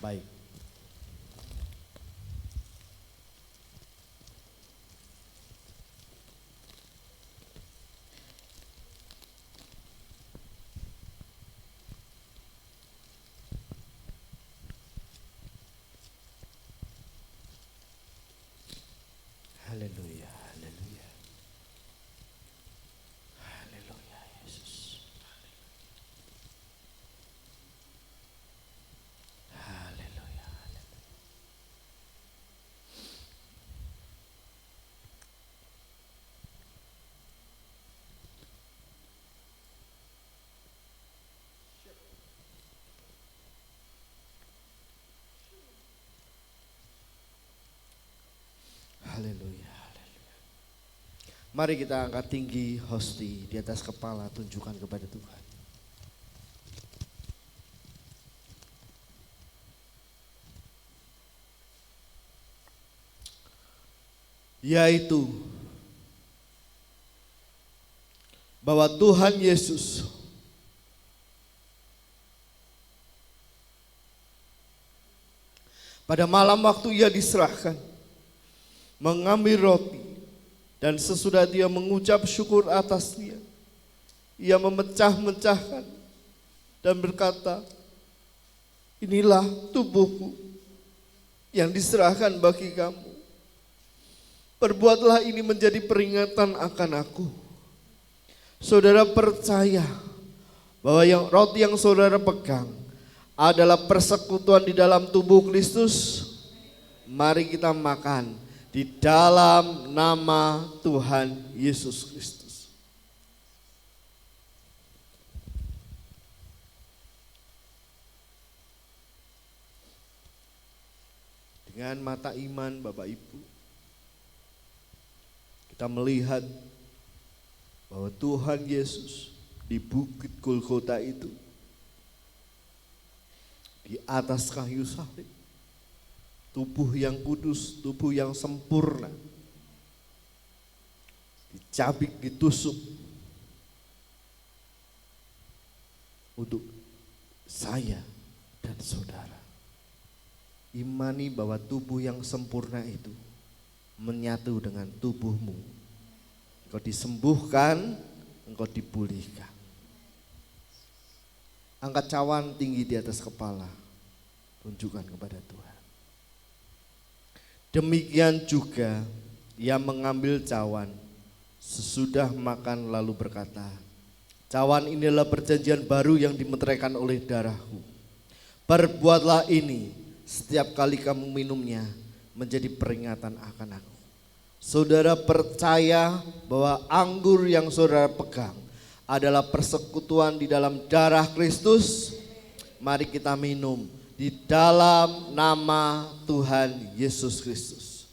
Baik. Haleluya, haleluya. Haleluya, Yesus. Haleluya, haleluya. Haleluya, haleluya. Mari kita angkat tinggi hosti di atas kepala, tunjukkan kepada Tuhan. Yaitu bahwa Tuhan Yesus pada malam waktu Ia diserahkan, mengambil roti, dan sesudah Dia mengucap syukur atasnya, Ia memecah-mecahkan dan berkata, inilah tubuhku yang diserahkan bagi kamu. Perbuatlah ini menjadi peringatan akan aku. Saudara percaya bahwa roti yang saudara pegang adalah persekutuan di dalam tubuh Kristus? Mari kita makan di dalam nama Tuhan Yesus Kristus. Dengan mata iman Bapak Ibu, kita melihat bahwa Tuhan Yesus di bukit Golgota itu, di atas kayu salib, tubuh yang kudus, tubuh yang sempurna, dicabik, ditusuk untuk saya dan saudara. Imani bahwa tubuh yang sempurna itu menyatu dengan tubuhmu. Engkau disembuhkan, engkau dipulihkan. Angkat cawan tinggi di atas kepala, tunjukkan kepada Tuhan. Demikian juga Ia mengambil cawan sesudah makan lalu berkata, cawan inilah perjanjian baru yang dimeteraikan oleh darahku. Perbuatlah ini setiap kali kamu minumnya menjadi peringatan akan aku. Saudara percaya bahwa anggur yang saudara pegang adalah persekutuan di dalam darah Kristus? Mari kita minum di dalam nama Tuhan Yesus Kristus.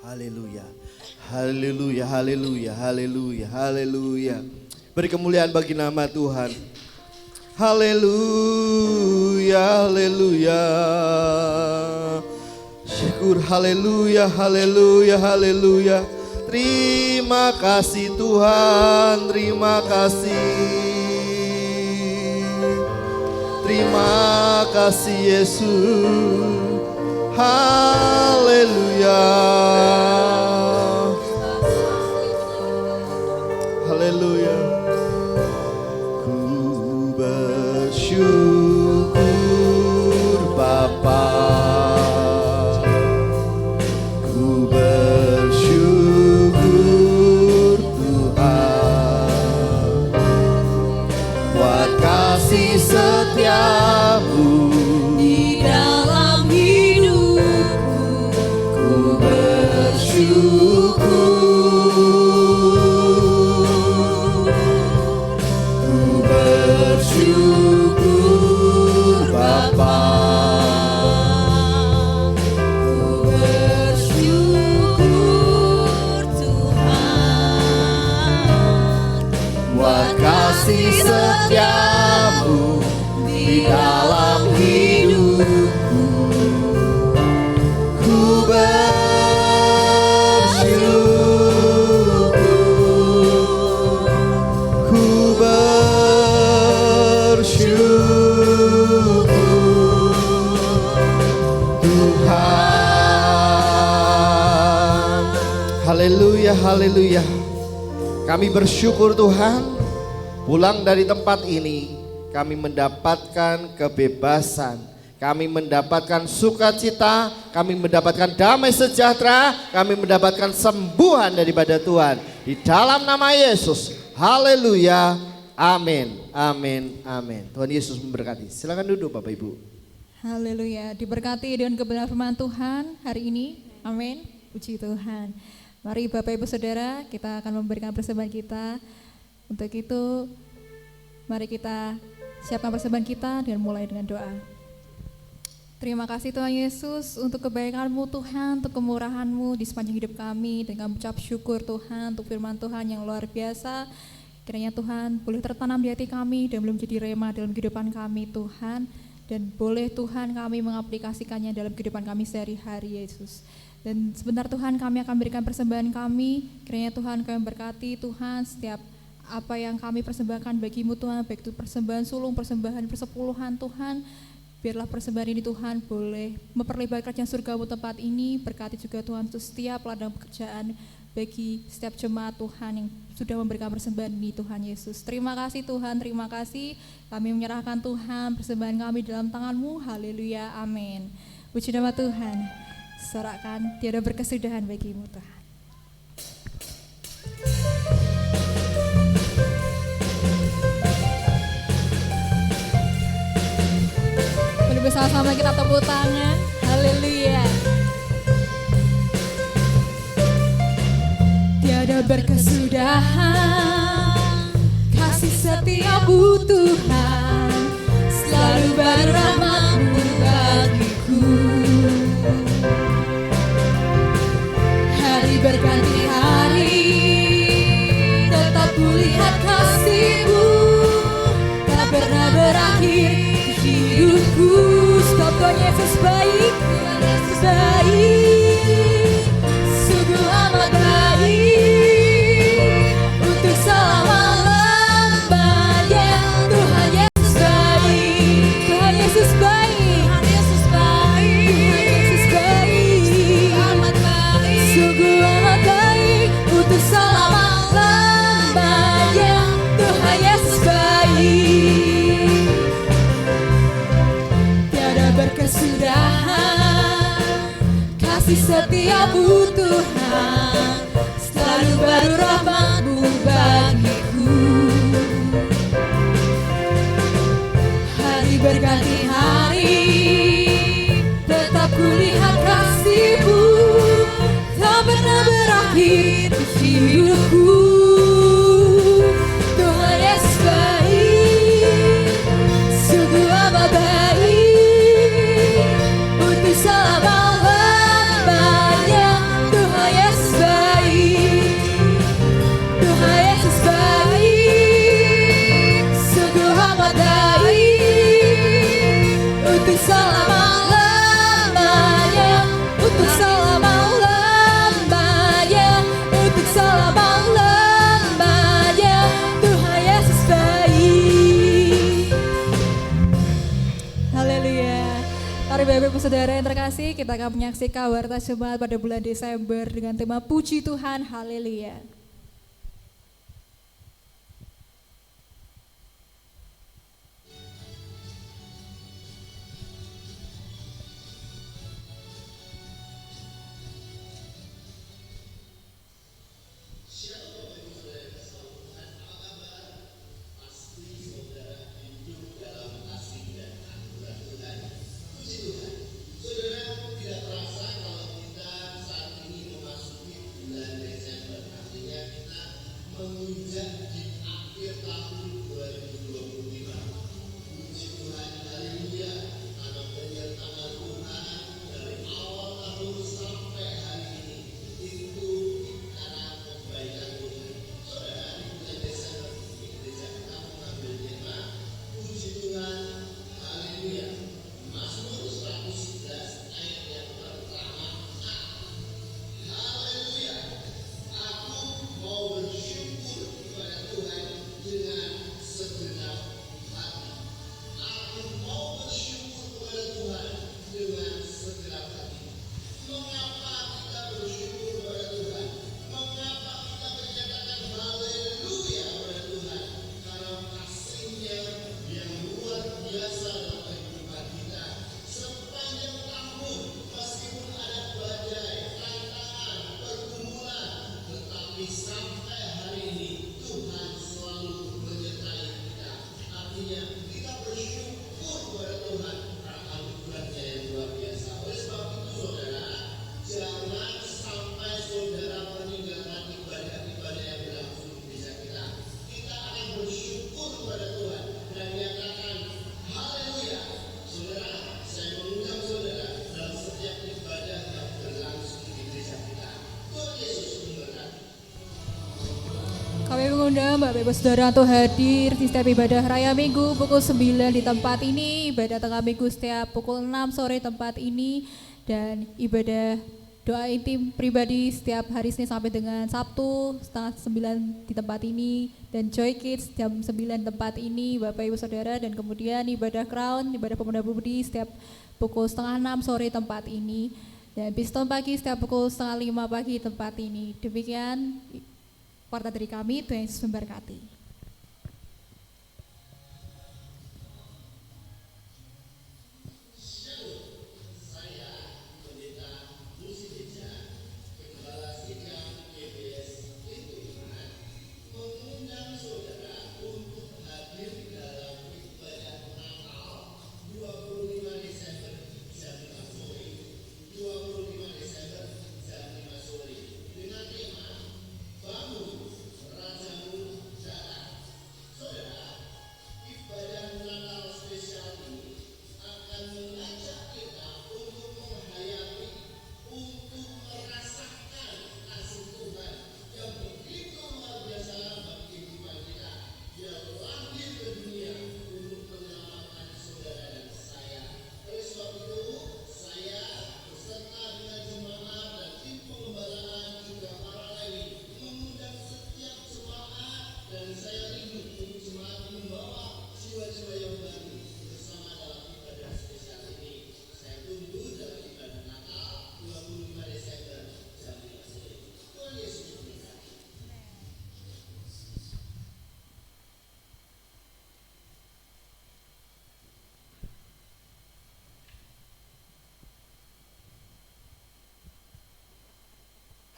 Haleluya, haleluya, haleluya, haleluya, haleluya. Beri kemuliaan bagi nama Tuhan. Haleluya, haleluya. Syukur, haleluya, haleluya, haleluya. Terima kasih Tuhan, terima kasih. Terima kasih Yesus. Haleluya. Haleluya. Ku bersyukur Bapa. Ku bersyukur Tuhan. Buat kasih setiamu di dalam hidupku, ku bersyukur, ku bersyukur Bapa, ku bersyukur Tuhan, buat kasih setiamu rahasiamu di dalam hidupku. Ku bersyukur, ku bersyukur Tuhan. Haleluya, haleluya. Kami bersyukur Tuhan, pulang dari tempat ini kami mendapatkan kebebasan, kami mendapatkan sukacita, kami mendapatkan damai sejahtera, kami mendapatkan sembuhan daripada Tuhan. Di dalam nama Yesus, haleluya, amin, amin, amin. Tuhan Yesus memberkati. Silakan duduk Bapak Ibu. Haleluya, diberkati dengan kebenaran firman Tuhan hari ini, amin, puji Tuhan. Mari Bapak Ibu Saudara, kita akan memberikan persembahan kita. Untuk itu, mari kita siapkan persembahan kita dengan mulai dengan doa. Terima kasih Tuhan Yesus untuk kebaikan-Mu Tuhan, untuk kemurahan-Mu di sepanjang hidup kami. Dan kami ucap syukur Tuhan untuk firman Tuhan yang luar biasa. Kiranya Tuhan boleh tertanam di hati kami dan belum jadi rema dalam kehidupan kami Tuhan. Dan boleh Tuhan kami mengaplikasikannya dalam kehidupan kami sehari-hari Yesus. Dan sebentar Tuhan kami akan berikan persembahan kami. Kiranya Tuhan kami berkati Tuhan setiap apa yang kami persembahkan bagi-Mu Tuhan, baik itu persembahan sulung, persembahan persepuluhan Tuhan. Biarlah persembahan ini Tuhan boleh memperlebar kerajaan surga-Mu tempat ini. Berkati juga Tuhan untuk setiap ladang pekerjaan bagi setiap jemaat Tuhan yang sudah memberikan persembahan ini Tuhan Yesus. Terima kasih Tuhan, terima kasih. Kami menyerahkan Tuhan persembahan kami dalam tangan-Mu. Haleluya, amin. Puji nama Tuhan. Sorakan tiada berkesudahan bagi-Mu Tuhan. Mari bersama-sama kita tepuk tangan. Haleluya. Tiada berkesudahan kasih setiamu Tuhan, selalu baru rahmat-Mu bagiku. Hari berganti hari, tetap kulihat kasih-Mu, tak pernah berakhir di hidupku. Sebab Tuhan Yesus baik, Tuhan Yesus baik, sungguh amat baik, untuk selama-lamanya. Tuhan Yesus baik, Tuhan Yesus baik, Tuhan Yesus baik, Tuhan Yesus baik, amat baik, sungguh amat baik, untuk selama-lamanya. Tuhan Yesus baik. Tiada berkesudahan kasih setiamu Tuhan, selalu baru rahmat-Mu bagiku. Hari berganti hari, tetap kulihat kasih-Mu, tak pernah berakhir di hidupku. Tuhan Yesus baik, sungguh amat baik, untuk selama-lamanya. Tuhan Yesus baik, Tuhan Yesus baik, sungguh amat baik, untuk selama-lamanya, untuk selama-lamanya, untuk selama-lamanya. Tuhan Yesus baik. Haleluya. Mari Bapak Ibu Saudara yang terkasih, kita akan menyaksikan warta jemaat pada bulan Desember dengan tema Puji Tuhan. Haleluya. Kami mengundang Bapak Ibu Saudara untuk hadir di setiap ibadah raya minggu pukul 9 di tempat ini, ibadah tengah minggu setiap pukul 6 sore tempat ini, dan ibadah doa intim pribadi setiap hari Senin sampai dengan Sabtu setengah 9 di tempat ini, dan Joy Kids jam 9 tempat ini Bapak Ibu Saudara, dan kemudian ibadah Crown, ibadah pemuda pemudi setiap pukul setengah 6 sore tempat ini, dan Piston pagi setiap pukul setengah 5 pagi tempat ini. Demikian warta dari kami, Tuhan Yesus memberkati.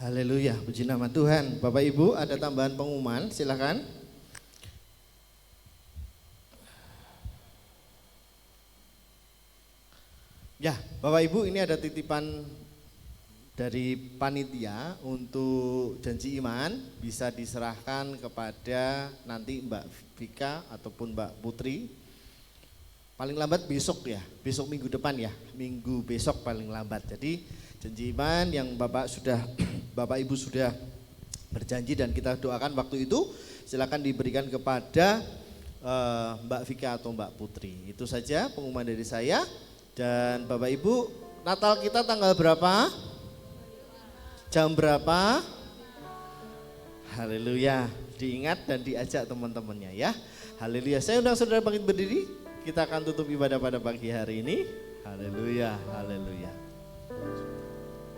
Haleluya, puji nama Tuhan. Bapak Ibu, ada tambahan pengumuman, silakan. Ya, Bapak Ibu, ini ada titipan dari panitia untuk janji iman, bisa diserahkan kepada nanti Mbak Vika ataupun Mbak Putri. Paling lambat besok ya, besok minggu depan ya, minggu besok paling lambat. Jadi janji iman yang Bapak Ibu sudah berjanji dan kita doakan waktu itu, silakan diberikan kepada Mbak Vika atau Mbak Putri. Itu saja pengumuman dari saya. Dan Bapak Ibu, Natal kita tanggal berapa? Jam berapa? Haleluya, diingat dan diajak teman-temannya ya. Haleluya, saya undang saudara bangkit berdiri. Kita akan tutup ibadah pada pagi hari ini. Haleluya, haleluya.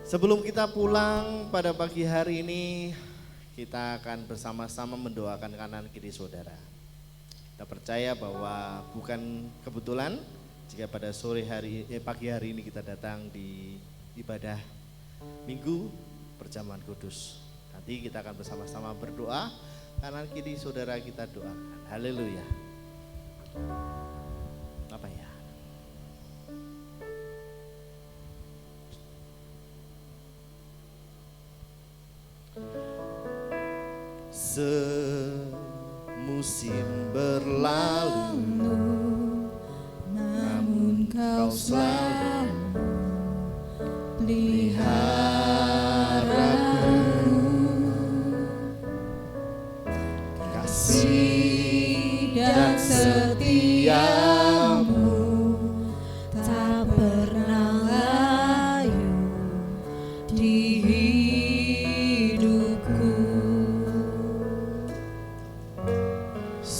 Sebelum kita pulang pada pagi hari ini, kita akan bersama-sama mendoakan kanan kiri saudara. Kita percaya bahwa bukan kebetulan jika pada pagi hari ini kita datang di ibadah Minggu perjamuan kudus. Nanti kita akan bersama-sama berdoa, kanan kiri saudara kita doakan. Haleluya. Apa ya? Semusim berlalu, namun kau selalu peliharaku. Kasih dan setiamu tak pernah layu di hidupku.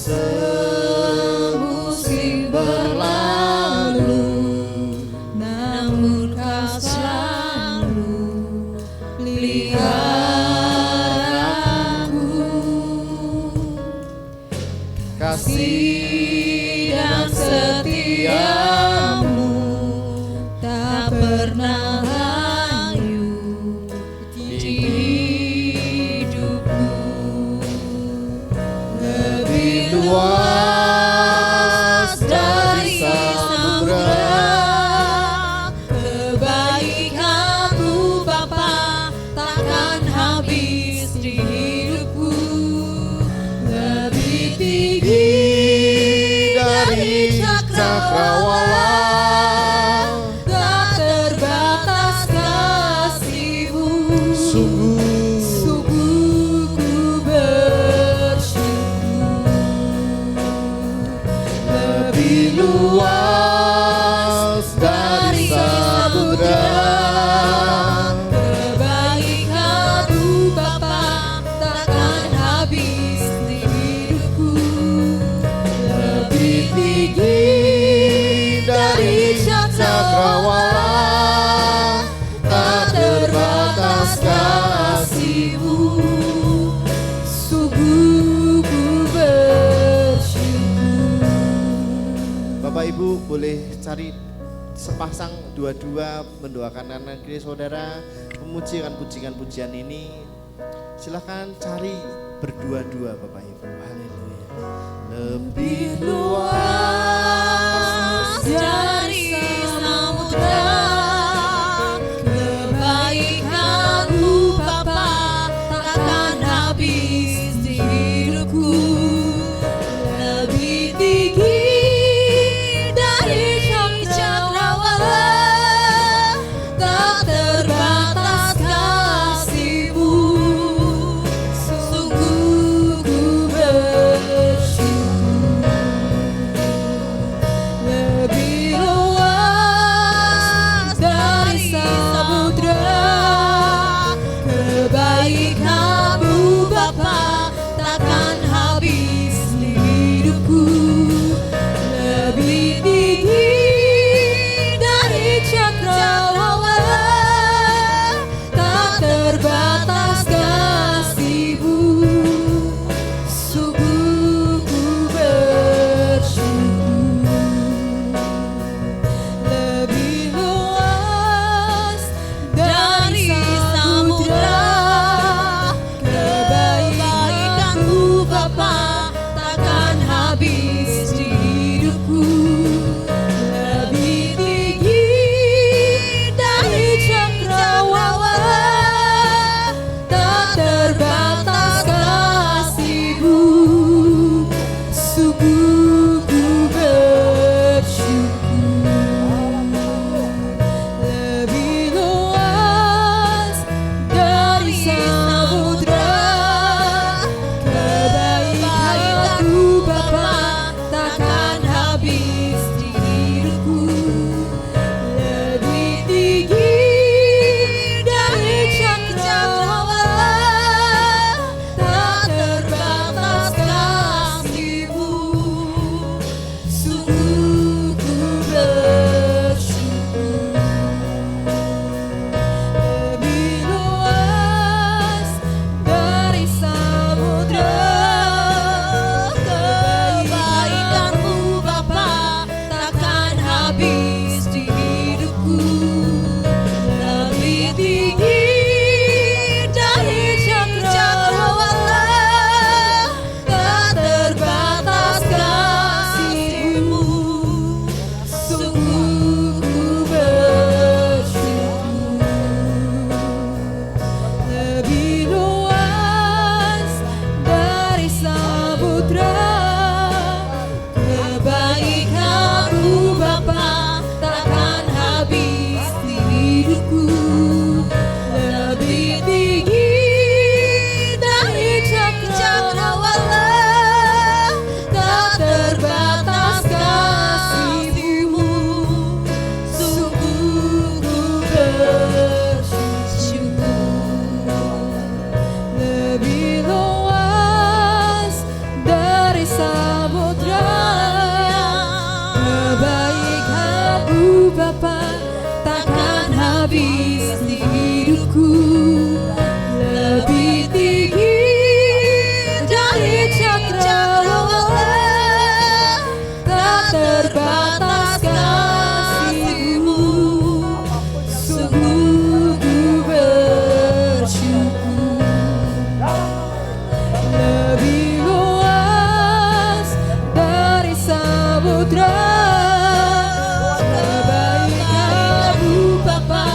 Semusim berlalu, namun kau selalu peliharaku. Kasih dan setiamu tak pernah layu di hidupku. Lebih luas dari samudra, kebaikan-Mu Bapa takkan habis di hidupku. Lebih tinggi dari cakrawala, tak terbatas kasih-Mu. Sungguh ku bersyukur. Allah, tak terbatas kasih-Mu. Sungguh ku bersyukur. Bapak Ibu boleh cari sepasang dua-dua mendoakan anak kiri saudara, memujikan pujian-pujian ini. Silakan cari berdua-dua Bapak Ibu. Haleluya. Lebih Luas dari samudra, kebaikan-Mu Bapa takkan habis di hidupku. Lebih tinggi dari cakrawala, tak terbatas kasih-Mu. Sungguh ku bersyukur. Lebih luas dari samudra, kebaikan-Mu Bapa takkan habis di hidupku. Lebih tinggi dari cakrawala, tak terbatas kasih-Mu. Sungguh ku bersyukur. Lebih luas dari samudra, kebaikan-Mu Bapa takkan habis di hidupku. Lebih tinggi dari cakrawala, tak terbatas kasih-Mu. Sungguh ku bersyukur. Lebih luas dari samudra, kebaikan-Mu Bapa takkan habis di hidupku. Lebih tinggi dari cakrawala, tak terbatas kasih-Mu. Sungguh ku bersyukur. Lebih luas dari samudra, kebaikan-Mu Bapa takkan habis di hidupku. Lebih tinggi dari cakrawala, tak terbatas kasih-Mu. Sungguh ku bersyukur. Lebih luas dari samudra, kebaikan-Mu Bapa takkan habis di hidupku. Lebih tinggi dari cakrawala, tak terbatas kasih-Mu. Sungguh ku bersyukur. Lebih luas dari samudra, kebaikan-Mu Bapa takkan habis di hidupku. Lebih tinggi dari cakrawala, tak terbatas kasih-Mu. Sungguh ku bersyukur. Lebih luas dari samudra, kebaikan-Mu Bapa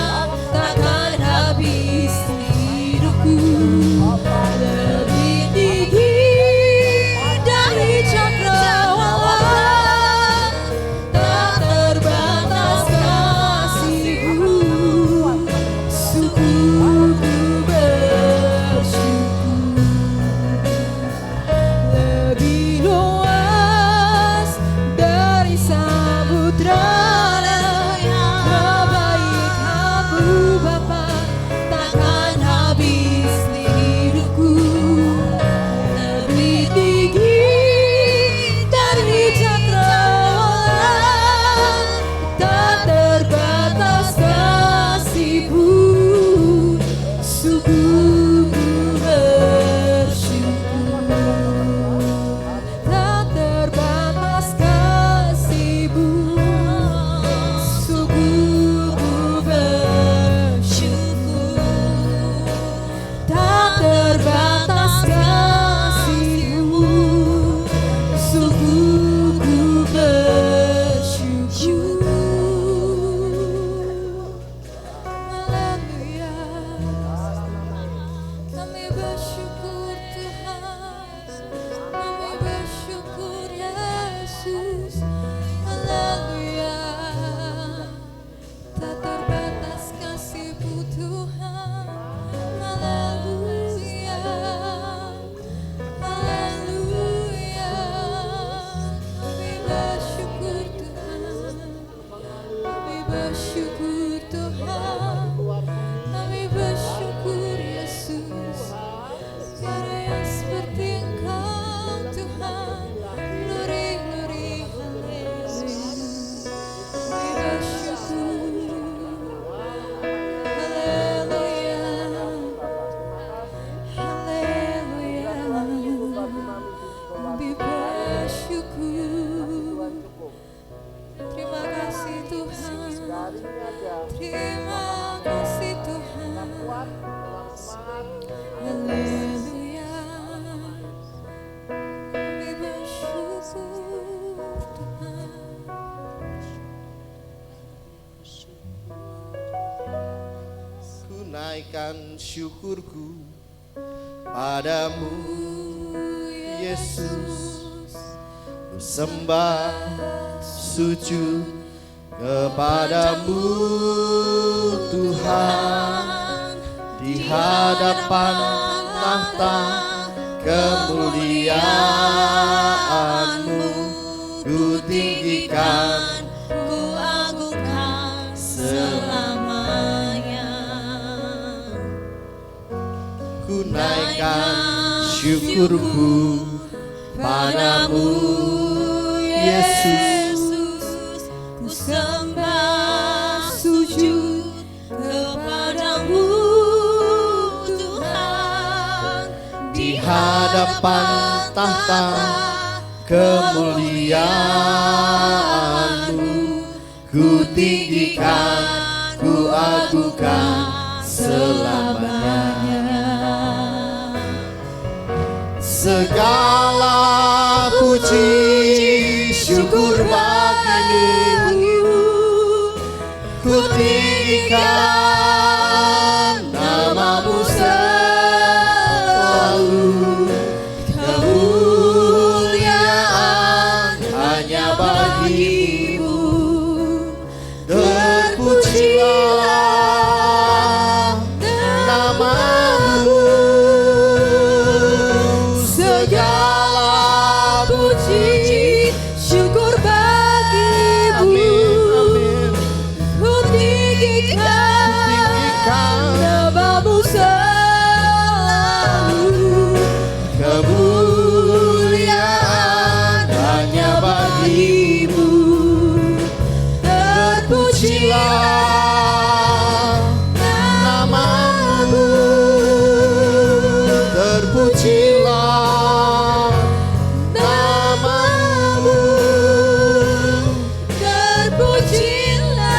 naikkan syukurku padamu Yesus. Ku sembah sujud kepadamu Tuhan, di hadapan tahta kemuliaan-Mu ku tinggikan, ku agungkan selamanya. ku naikkan syukurku padamu Yesus. Ku sembah sujud kepadamu Tuhan, Di hadapan tahta kemuliaan-Mu ku tinggikan, ku agungkan selamanya. Segala puji syukur bagimu, ku tinggikan nama-Mu selalu. Kemuliaan hanya bagi-Mu, terpujilah nama-Mu. Segala puji syukur bagimu. amin, Ku tinggikan nama-Mu selalu. kemuliaan hanya bagi-Mu, terpujilah nama-Mu, terpujilah nama-Mu. Terpujilah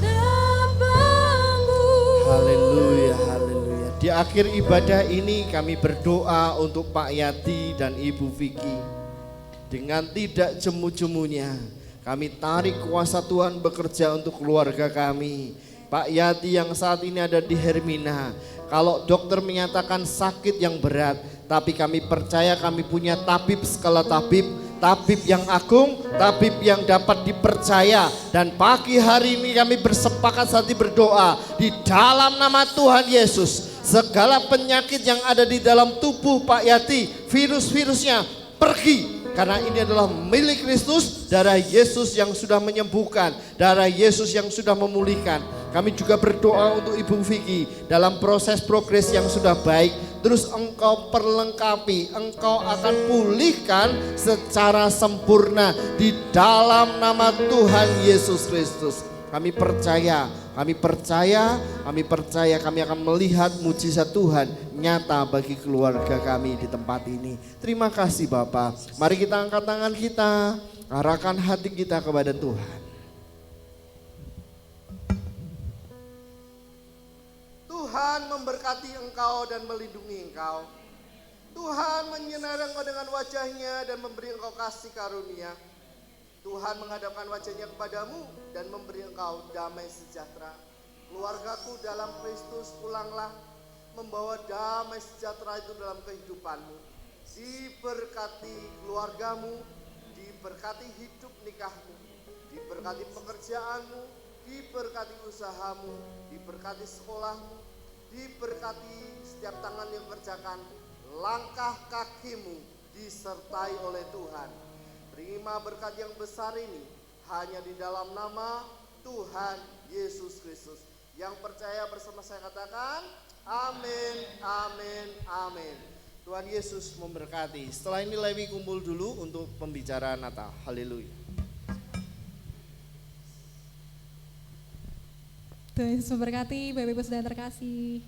nama-Mu. Haleluya, haleluya. Di akhir ibadah ini kami berdoa untuk Pak Yati dan Ibu Vicky. Dengan tidak jemu-jemunya, kami tarik kuasa Tuhan bekerja untuk keluarga kami. Pak Yati yang saat ini ada di Hermina, kalau dokter menyatakan sakit yang berat, tapi kami percaya kami punya tabib skala tabib, tabib yang agung, tabib yang dapat dipercaya. Dan pagi hari ini kami bersepakat saat ini berdoa di dalam nama Tuhan Yesus. Segala penyakit yang ada di dalam tubuh Pak Yati, virus-virusnya pergi. Karena ini adalah milik Kristus, darah Yesus yang sudah menyembuhkan, darah Yesus yang sudah memulihkan. Kami juga berdoa untuk Ibu Vicky dalam proses progres yang sudah baik. Terus Engkau perlengkapi, Engkau akan pulihkan secara sempurna di dalam nama Tuhan Yesus Kristus. Kami percaya, kami akan melihat mujizat Tuhan nyata bagi keluarga kami di tempat ini. Terima kasih Bapak. Mari kita angkat tangan kita, arahkan hati kita kepada Tuhan. Tuhan memberkati engkau dan melindungi engkau. Tuhan menyinari engkau dengan wajahnya dan memberi engkau kasih karunia. Tuhan menghadapkan wajahnya kepadamu dan memberi engkau damai sejahtera. Keluargaku dalam Kristus, pulanglah membawa damai sejahtera itu dalam kehidupanmu. Diberkati keluargamu, diberkati hidup nikahmu, diberkati pekerjaanmu, diberkati usahamu, diberkati sekolahmu, diberkati setiap tangan yang kerjakan, langkah kakimu disertai oleh Tuhan. Terima berkat yang besar ini hanya di dalam nama Tuhan Yesus Kristus. Yang percaya bersama saya katakan amin, amin, amin. Tuhan Yesus memberkati. Setelah ini Lewi kumpul dulu untuk pembicaraan Natal. Haleluya. Tuhan Yesus memberkati, Bapak Ibu Saudara terkasih.